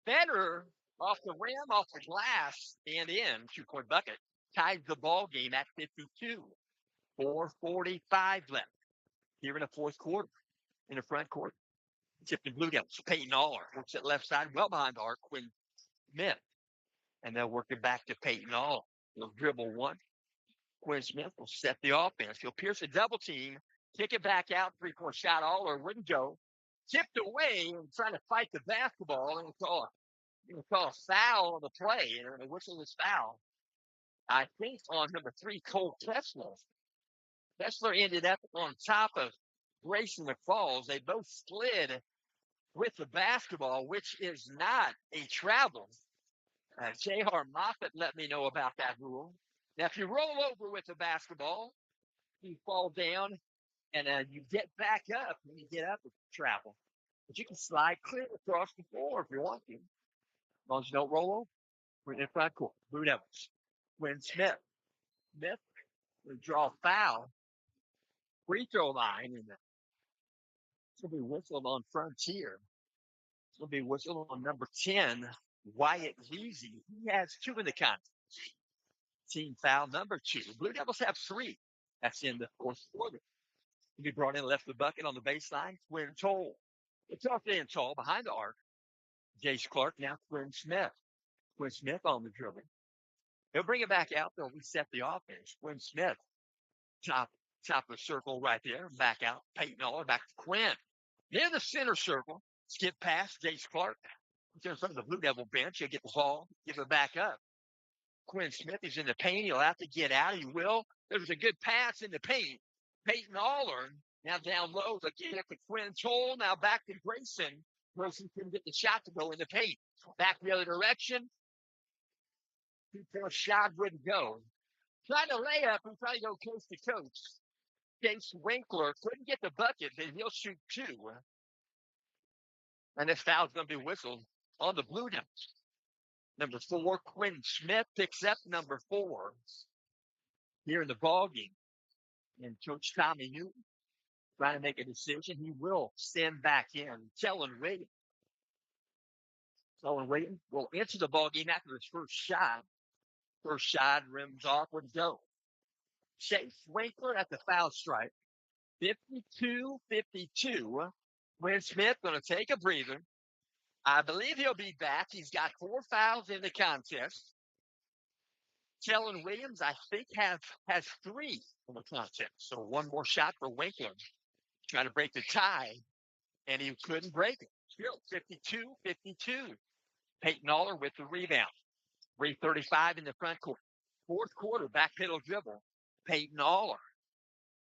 Federer, off the rim, off the glass, and in, 2-point bucket. Ties the ball game at 52. 4:45 left here in the fourth quarter. In the front court, Tipton Blue Devils. Peyton Aller works it left side, well behind the arc, Quinn Smith. And they'll work it back to Peyton Aller. He'll dribble one. Quinn Smith will set the offense. He'll pierce a double team, kick it back out, 3-point shot. Aller wouldn't go. Tipped away and trying to fight the basketball, and call a foul on the play. And they whistle this foul, I think, on number 3, Cole Kessler. Kessler ended up on top of Grayson McFalls. They both slid with the basketball, which is not a travel. J.R. Moffitt let me know about that rule. Now, if you roll over with the basketball, you fall down, and you get back up when you get up with travel. But you can slide clear across the floor if you want to, as long as you don't roll over. We're in the front court. Blue Devils. Quinn Smith. Smith will draw foul. Free throw line, and it's going to be whistled on Frontier. It's going to be whistled on number 10, Wyatt Weezy. He has 2 in the contest. Team foul number 2. Blue Devils have 3. That's in the fourth quarter. He'll be brought in, left the bucket on the baseline. Quinn Toll. It's off in Toll behind the arc. Jace Clark, now Quinn Smith. Quinn Smith on the dribble. He'll bring it back out. They'll reset the offense. Quinn Smith, top of the circle right there. Back out. Peyton Aller, back to Quinn. Near the center circle. Skip past Jace Clark. He's in front of the Blue Devil bench. He'll get the ball, give it back up. Quinn Smith is in the paint. He'll have to get out. He will. There's a good pass in the paint. Peyton Aller now down low. Again to Quinn Toll. Now back to Grayson. Grayson couldn't get the shot to go in the paint. Back the other direction. 2-point shot wouldn't go. Trying to lay up and try to go coast to coast. Jace Winkler couldn't get the bucket, but he'll shoot 2. And this foul's going to be whistled on the Blue Devils. Number 4, Quinn Smith picks up number 4 here in the ballgame. And Coach Tommy Newton trying to make a decision. He will send back in Kellen Waiting. Kellen Waiting will enter the ballgame after his first shot. First shot, rims off, would go. Chase Winkler at the foul stripe. 52-52. Quinn Smith going to take a breather. I believe he'll be back. He's got 4 fouls in the contest. Kellen Williams, I think, has 3 in the contest. So one more shot for Winkler. Trying to break the tie, and he couldn't break it. Still 52-52. Peyton Aller with the rebound. 3:35 in the front court. Fourth quarter, back pedal dribble. Peyton Aller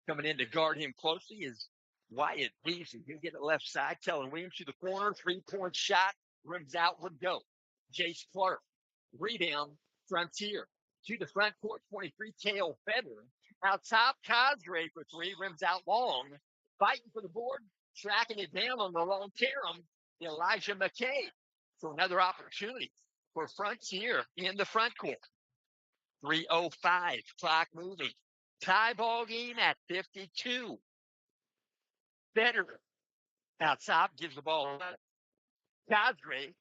coming in to guard him closely is Wyatt Weezy. He'll get it left side. Kellen Williams to the corner. 3-point shot. Rims out, would go. Jace Clark. Rebound, Frontier. To the front court, 23, Kale Feather. Out top, Cosgrave for three, rims out long. Fighting for the board, tracking it down on the long carom, Elijah McKay. So another opportunity for Frontier in the front court. 3:05, clock moving. Tie ball game at 52. Feather out top gives the ball up.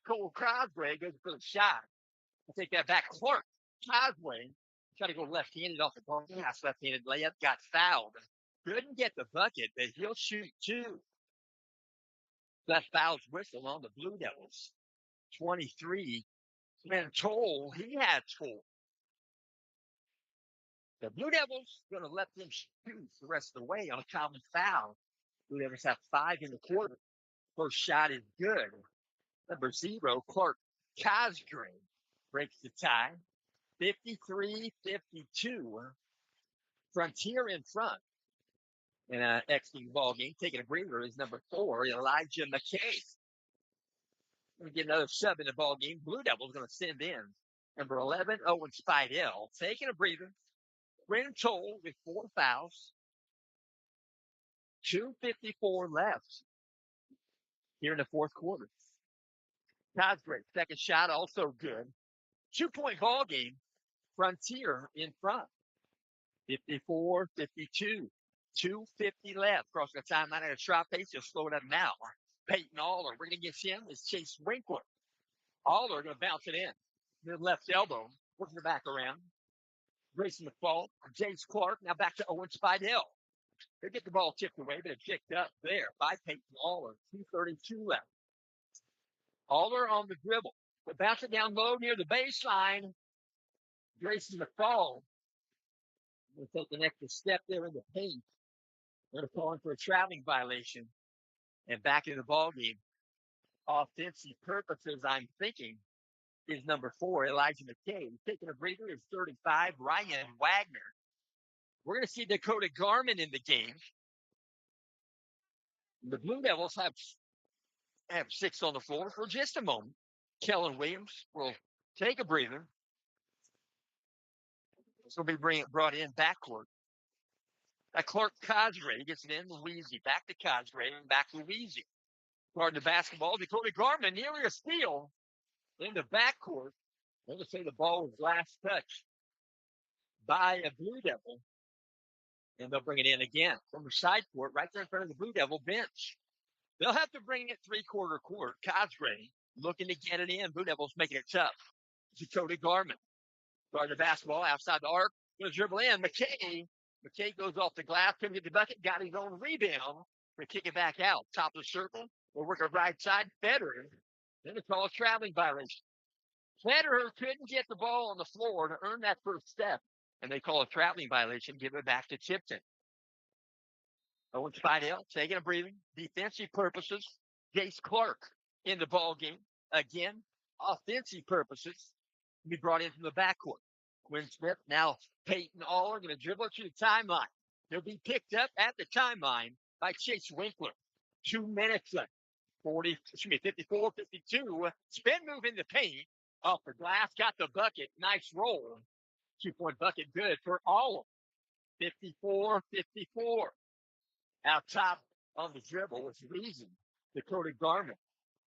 Cole Cosgrave goes for the shot. I'll take that back. Clark, Cosway, try to go left-handed off the glass. Left-handed layup, got fouled. Couldn't get the bucket, but he'll shoot two. That foul's whistle on the Blue Devils. 23. When Toll, he had 4. The Blue Devils going to let them shoot the rest of the way on a common foul. Blue Devils have 5 in the quarter. First shot is good. Number 0, Clark Cosgrave breaks the tie. 53-52. Frontier in front. In an exiting ball game, taking a breather is number 4, Elijah McKay. Going to get another sub in the ball game. Blue Devils going to send in number 11, Owen Spidell, taking a breather. Brandon Toll with 4 fouls. 2:54 left here in the fourth quarter. Cosgrave, second shot, also good. 2-point ball game. Frontier in front. 54-52. 2:50 left. Crossing the timeline at a trot pace. He'll slow it up now. Peyton Aller. We're going to get him is Chase Winkler. Aller going to bounce it in. Mid left elbow. Working it back around. Grayson McFall. James Clark. Now back to Owen Spidell. They get the ball tipped away, but it's picked up there by Peyton Aller. 2:32 left. Aller on the dribble. They bounce it down low near the baseline. Grayson McFall will take an extra step there in the paint. They're calling for a traveling violation. And back in the ball game. Offensive purposes, I'm thinking, is number 4, Elijah McKay. Taking a breather is 35, Ryan Wagner. We're going to see Dakota Garman in the game. The Blue Devils have 6 on the floor for just a moment. Kellen Williams will take a breather. This will be brought in backcourt. Clark Cosgrave gets it in. Louisi back to Cosgrave and back to Louisi. Guarding the basketball, Dakota Garman nearly a steal in the backcourt. They'll say the ball was last touched by a Blue Devil. And they'll bring it in again from the side court right there in front of the Blue Devil bench. They'll have to bring it 3/4 court. Cosgrave looking to get it in. Blue Devils making it tough. Dakota Garman. Guarding the basketball outside the arc. Going to dribble in. McKay goes off the glass. Couldn't get the bucket. Got his own rebound. We're kicking back out. Top of the circle. We'll work a right side. Federer. Then they call a traveling violation. Federer couldn't get the ball on the floor to earn that first step. And they call a traveling violation. Give it back to Tipton. Owen Spidell taking a breathing. Defensive purposes. Jace Clark in the ball game. Again, offensive purposes. Be brought in from the backcourt. Quinn Smith, now Peyton Aller going to dribble it to the timeline. He'll be picked up at the timeline by Chase Winkler. 2 minutes left. 54-52. Spin move in the paint. Off the glass, got the bucket. Nice roll. 2-point bucket good for Aller. 54-54. Out top on the dribble was Reason. Dakota Garman.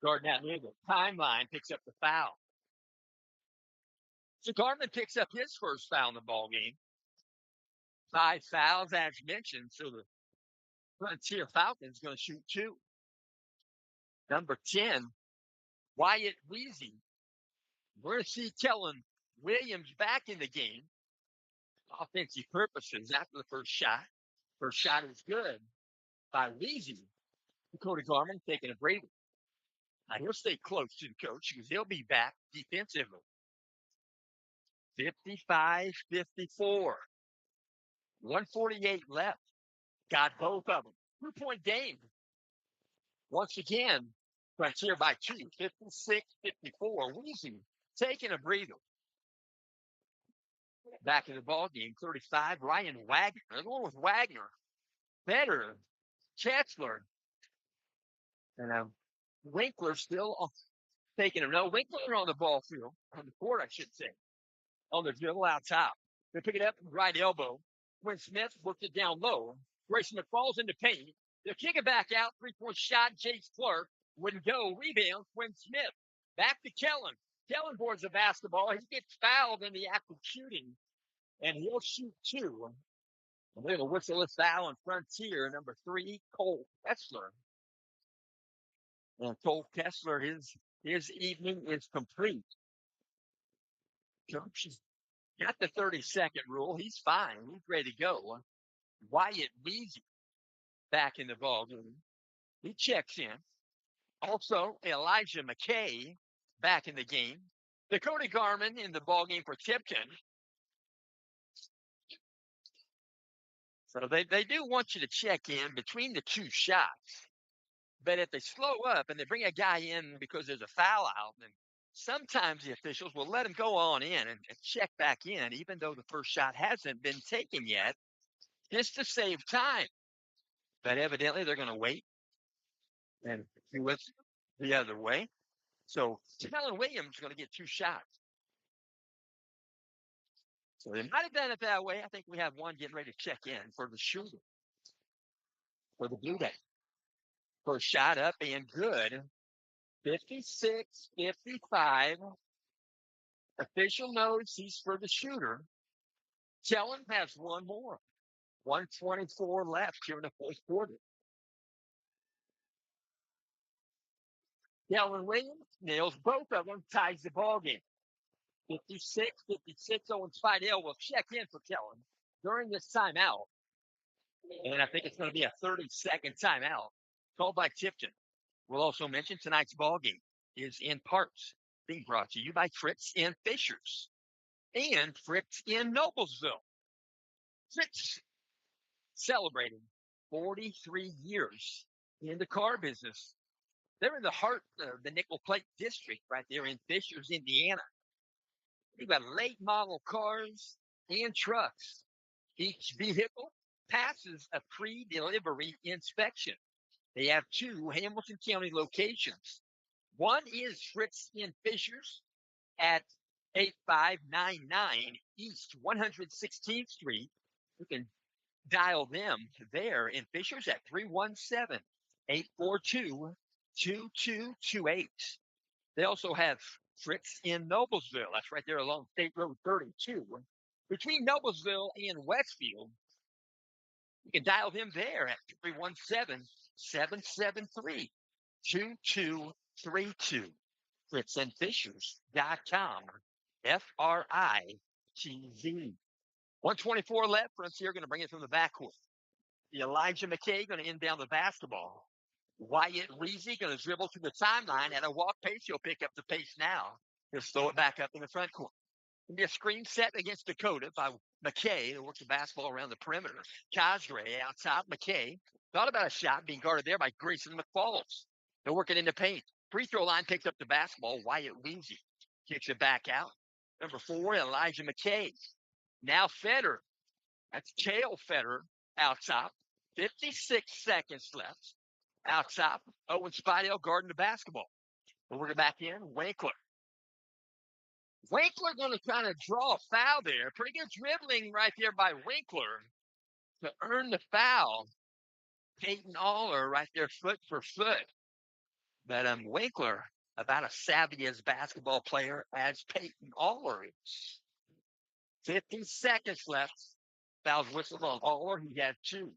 Guarding that near the timeline, picks up the foul. So Garman picks up his first foul in the ball game. 5 fouls, as mentioned. So the Frontier Falcons going to shoot 2. Number 10, Wyatt Weezy. We're going to see Kellen Williams back in the game. Offensive purposes after the first shot. First shot is good by Weezy. Dakota Garman taking a breather. Now he'll stay close to the coach because he'll be back defensively. 55-54. 148 left. Got both of them. 2-point game. Once again, Frontier by 2. 56-54. Weezy taking a breather. Back in the ball game. 35. Ryan Wagner. They're going with Wagner. Better. Chancellor. And Winkler still taking him. No, Winkler on the ball field, on the court, I should say, on the dribble out top. They pick it up right elbow. Quinn Smith worked it down low. Grayson falls into paint. They'll kick it back out. 3-point shot. Jace Clark wouldn't go. Rebound. Quinn Smith. Back to Kellen. Kellen boards the basketball. He gets fouled in the act of shooting, and he'll shoot two. And they're going to whistle a foul on Frontier, number 3, Cole Kessler. And Cole Kessler, his evening is complete. Coach has got the 30-second rule. He's fine. He's ready to go. Wyatt Weezy back in the ballgame. He checks in. Also, Elijah McKay back in the game. Dakota Garman in the ballgame for Tipton. So they do want you to check in between the two shots. But if they slow up and they bring a guy in because there's a foul out, then sometimes the officials will let him go on in and check back in, even though the first shot hasn't been taken yet, just to save time. But evidently they're going to wait and do it the other way. So Kellen Williams is going to get two shots. So they might have done it that way. I think we have one getting ready to check in for the shooter, for the Blue Day. First shot up and good. 56-55. Official knows he's for the shooter. Kellen has one more. 124 left here in the fourth quarter. Kellen Williams nails both of them, ties the ball game. 56-56. Owen Spidell will check in for Kellen during this timeout. And I think it's going to be a 30-second timeout called by Tipton. We'll also mention tonight's ball game is in parts being brought to you by Fritz and Fishers and Fritz in Noblesville. Fritz celebrating 43 years in the car business. They're in the heart of the Nickel Plate District right there in Fishers, Indiana. They've got late model cars and trucks. Each vehicle passes a pre-delivery inspection. They have 2 Hamilton County locations. One is Fritz in Fishers at 8599 East 116th Street. You can dial them there in Fishers at 317-842-2228. They also have Fritz in Noblesville. That's right there along State Road 32. Between Noblesville and Westfield, you can dial them there at 317-773-2232. FritzandFishers.com. FRITZ. 124 left. Frontier going to bring it from the backcourt. Elijah McKay going to inbound the basketball. Wyatt Weezy going to dribble to the timeline at a walk pace. He'll pick up the pace now. He'll throw it back up in the front court. It'll be a screen set against Dakota by McKay. He'll work the basketball around the perimeter. Cosgray out top. McKay thought about a shot being guarded there by Grayson McFalls. They're working in the paint. Free throw line picks up the basketball. Wyatt Weezy kicks it back out. Number 4, Elijah McKay. Now Federer. That's Kale Federer out top. 56 seconds left. Out top, Owen Spidell guarding the basketball. We'll work it back in. Winkler. Winkler going to kind of draw a foul there. Pretty good dribbling right there by Winkler to earn the foul. Peyton Aller right there foot for foot. But Winkler, about as savvy as basketball player as Peyton Aller is. 50 seconds left. Foul's whistled on Aller. He had 2.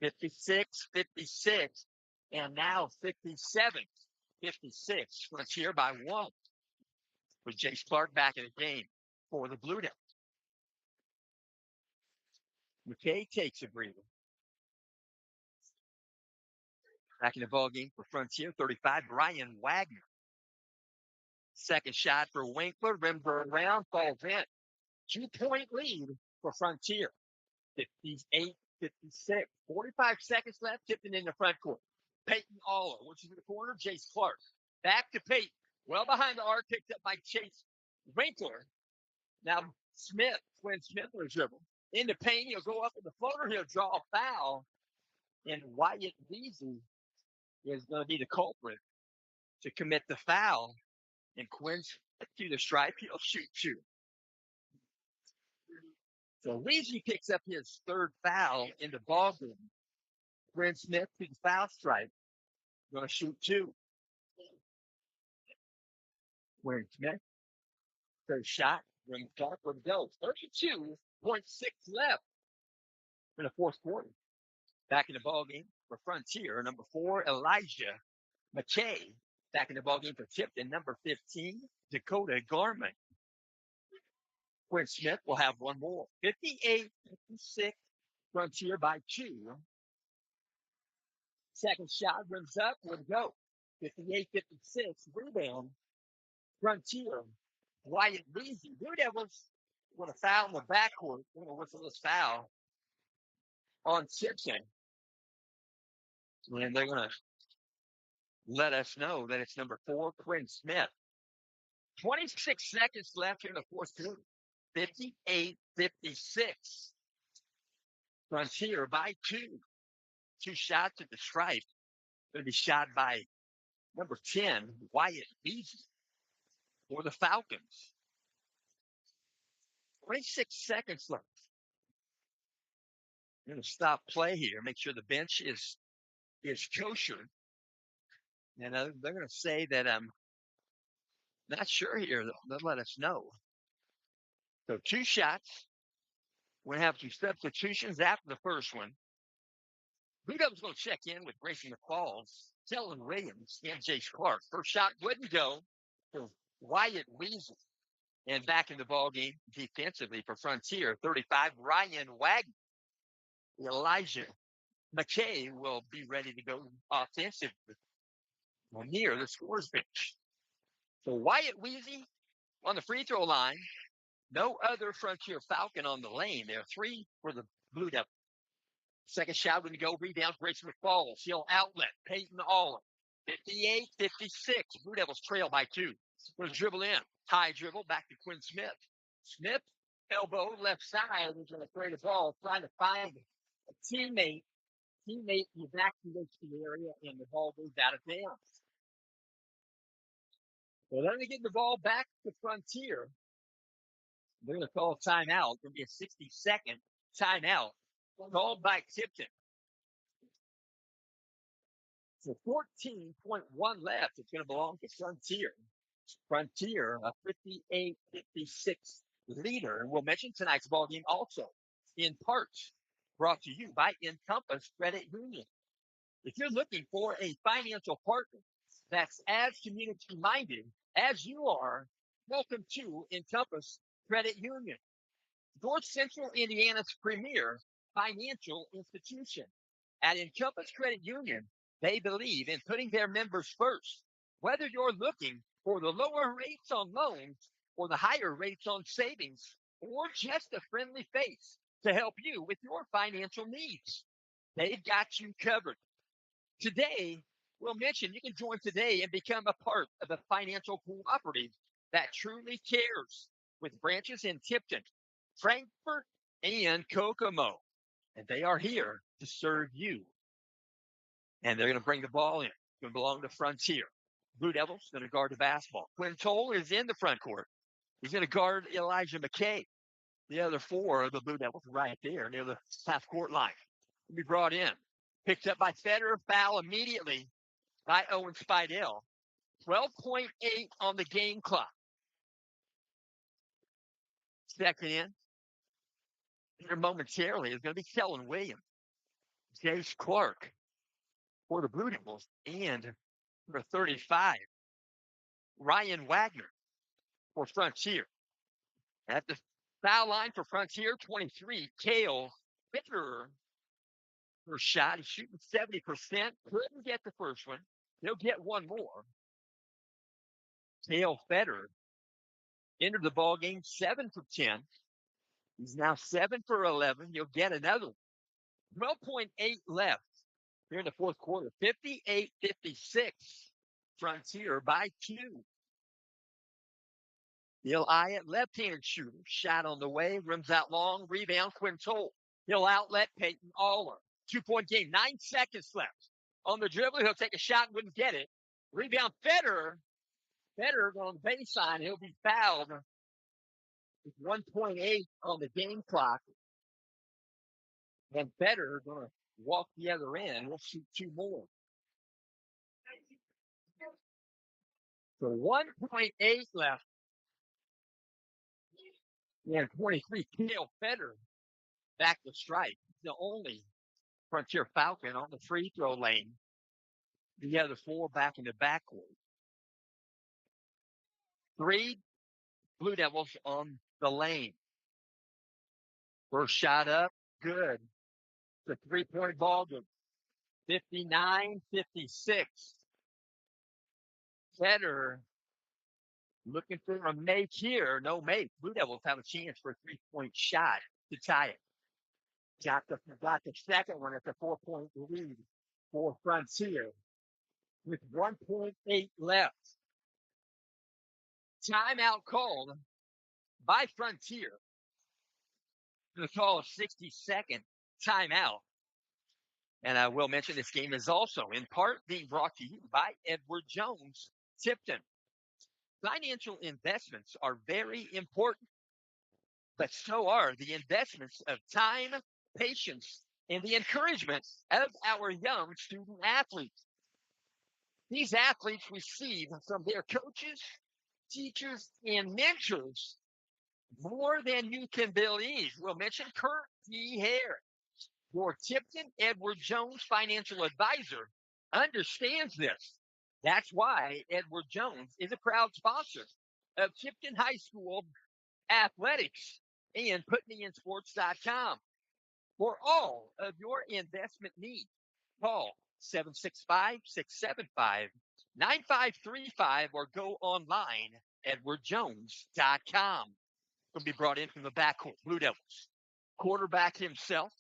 56-56. And now 57-56. Frontier by 1. With Jace Clark back in the game for the Blue Devils. McKay takes a breather. Back in the ball game for Frontier, 35, Brian Wagner. Second shot for Winkler, rims around, falls in. 2-point lead for Frontier. 58-56. 45 seconds left, Tipton in the front court. Peyton Aller, which is in the corner, Jace Clark. Back to Peyton. Well behind the arc, picked up by Chase Winkler. Now Smith, Quinn Smith will dribble. Into paint, he'll go up with the floater, he'll draw a foul. And Wyatt Weezy is going to be the culprit. to commit the foul. And Quinn's to the stripe. He'll shoot two. So Weezy picks up his third foul in the ball game. Quinn Smith to the foul stripe. Going to shoot two. Quinn Smith, third shot. Brings back where it goes. 32.6 left in the fourth quarter. Back in the ball game for Frontier, number 4, Elijah McKay. Back in the ball game for Tipton, number 15, Dakota Garment. Quinn Smith will have one more. 58-56, Frontier by 2. Second shot runs up, would go. 58-56, rebound. Frontier. Wyatt Weezy. Blue Devils want to foul in the backcourt. Want to whistle this foul on Tipton. And they're going to let us know that it's number 4, Quinn Smith. 26 seconds left here in the fourth quarter. 58-56. Frontier by 2. 2 shots at the stripe. Going to be shot by number 10, Wyatt Weezy for the Falcons. 26 seconds left. I'm going to stop play here. Make sure the bench is kosher. And they're going to say that I'm not sure here. They'll let us know. So 2 shots. We're going to have some substitutions after the first one. Blue Devils going to check in with Grayson McFalls, Kellen Williams, and Jace Clark. First shot wouldn't go for Wyatt Weezy. And back in the ballgame defensively for Frontier, 35, Ryan Wagner. Elijah McKay will be ready to go offensively near the scores bench. So Wyatt Weezy on the free throw line. No other Frontier Falcon on the lane. There are 3 for the Blue Devils. Second shot when you go, rebound, Grayson McFalls. He'll outlet, Peyton Allen. 58-56. Blue Devils trail by 2. Going to dribble in. High dribble, back to Quinn Smith. Smith, elbow, left side. He's going to throw the ball, trying to find a teammate. Teammate evacuates the area, and the ball goes out of bounds. Well, then they get the ball back to Frontier. They're going to call a timeout. It's going to be a 60-second timeout called by Tipton. So 14.1 left. It's going to belong to Frontier. Frontier, a 58-56 leader. And we'll mention tonight's ball game also, in part, brought to you by Encompass Credit Union. If you're looking for a financial partner that's as community-minded as you are, welcome to Encompass Credit Union, North Central Indiana's premier financial institution. At Encompass Credit Union, they believe in putting their members first. Whether you're looking for the lower rates on loans or the higher rates on savings, or just a friendly face to help you with your financial needs, they've got you covered. Today, we'll mention you can join today and become a part of a financial cooperative that truly cares, with branches in Tipton, Frankfort, and Kokomo. And they are here to serve you. And they're going to bring the ball in. It's going to belong to Frontier. Blue Devils going to guard the basketball. Quinn Toll is in the front court. He's going to guard Elijah McKay. The other 4 of the Blue Devils right there near the half-court line. He'll be brought in. Picked up by Federer. Foul immediately by Owen Spidell. 12.8 on the game clock. Second in. Here momentarily is going to be Kellen Williams. Jace Clark for the Blue Devils. And number 35, Ryan Wagner for Frontier. At the foul line for Frontier, 23, Cale Fitterer. First shot, he's shooting 70%. Couldn't get the first one. He'll get one more. Cale Fitterer entered the ball game 7 for 10. He's now 7 for 11. He'll get another 12.8 left here in the fourth quarter. 58-56. Frontier by 2. He'll eye it. Left-handed shooter. Shot on the way. Rims out long. Rebound. Quinn Toll. He'll outlet Peyton Aller. 2-point game. 9 seconds left. On the dribble, he'll take a shot. Wouldn't get it. Rebound Federer. Federer on the baseline. He'll be fouled with 1.8 on the game clock. And Federer going to walk the other end. We'll shoot two more. So 1.8 left. And 23, Kale Federer back to strike. The only Frontier Falcon on the free throw lane. The other four back in the backcourt. 3 Blue Devils on the lane. First shot up, good. It's a 3-point ball game. 59-56. Federer looking for a make here. No make. Blue Devils have a chance for a 3-point shot to tie it. Got the second one at the 4-point lead for Frontier with 1.8 left. Timeout called by Frontier. Going to call a 60-second timeout. And I will mention this game is also in part being brought to you by Edward Jones, Tipton. Financial investments are very important, but so are the investments of time, patience, and the encouragement of our young student athletes. These athletes receive from their coaches, teachers, and mentors more than you can believe. We'll mention Kurt D. Hare. Your Tipton Edward Jones financial advisor understands this. That's why Edward Jones is a proud sponsor of Tipton High School athletics and PutMeInSports.com. For all of your investment needs, call 765-675-9535 or go online edwardjones.com. Will be brought in from the backcourt. Blue Devils. Quarterback himself.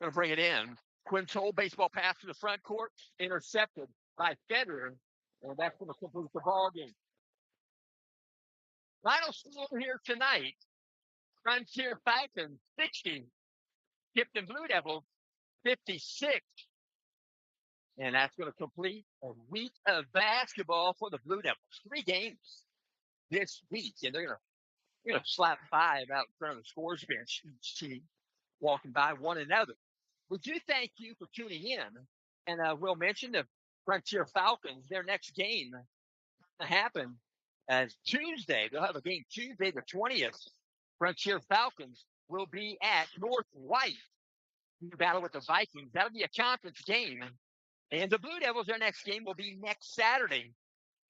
Going to bring it in. Quintal, baseball pass to the front court. Intercepted by Federer. And that's going to complete the ball game. Final score here tonight. Frontier Falcons 60. Tipton Blue Devils 56. And that's going to complete a week of basketball for the Blue Devils. 3 games this week. And they're going to slap 5 out in front of the scores bench, each team walking by one another. We do thank you for tuning in. And we'll mention the Frontier Falcons, their next game to happen as Tuesday. They'll have a game Tuesday the 20th. Frontier Falcons will be at North White to battle with the Vikings. That'll be a conference game. And the Blue Devils, their next game will be next Saturday,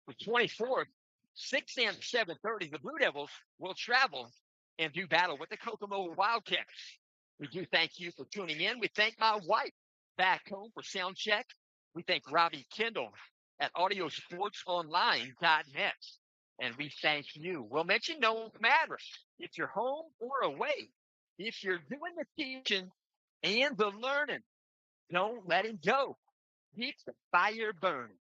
the 24th, 6 and 7:30. The Blue Devils will travel and do battle with the Kokomo Wildcats. We do thank you for tuning in. We thank my wife back home for sound check. We thank Robbie Kendall at audiosportsonline.net. And we thank you. We'll mention no matter if you're home or away. If you're doing the teaching and the learning, don't let it go. Keep the fire burning.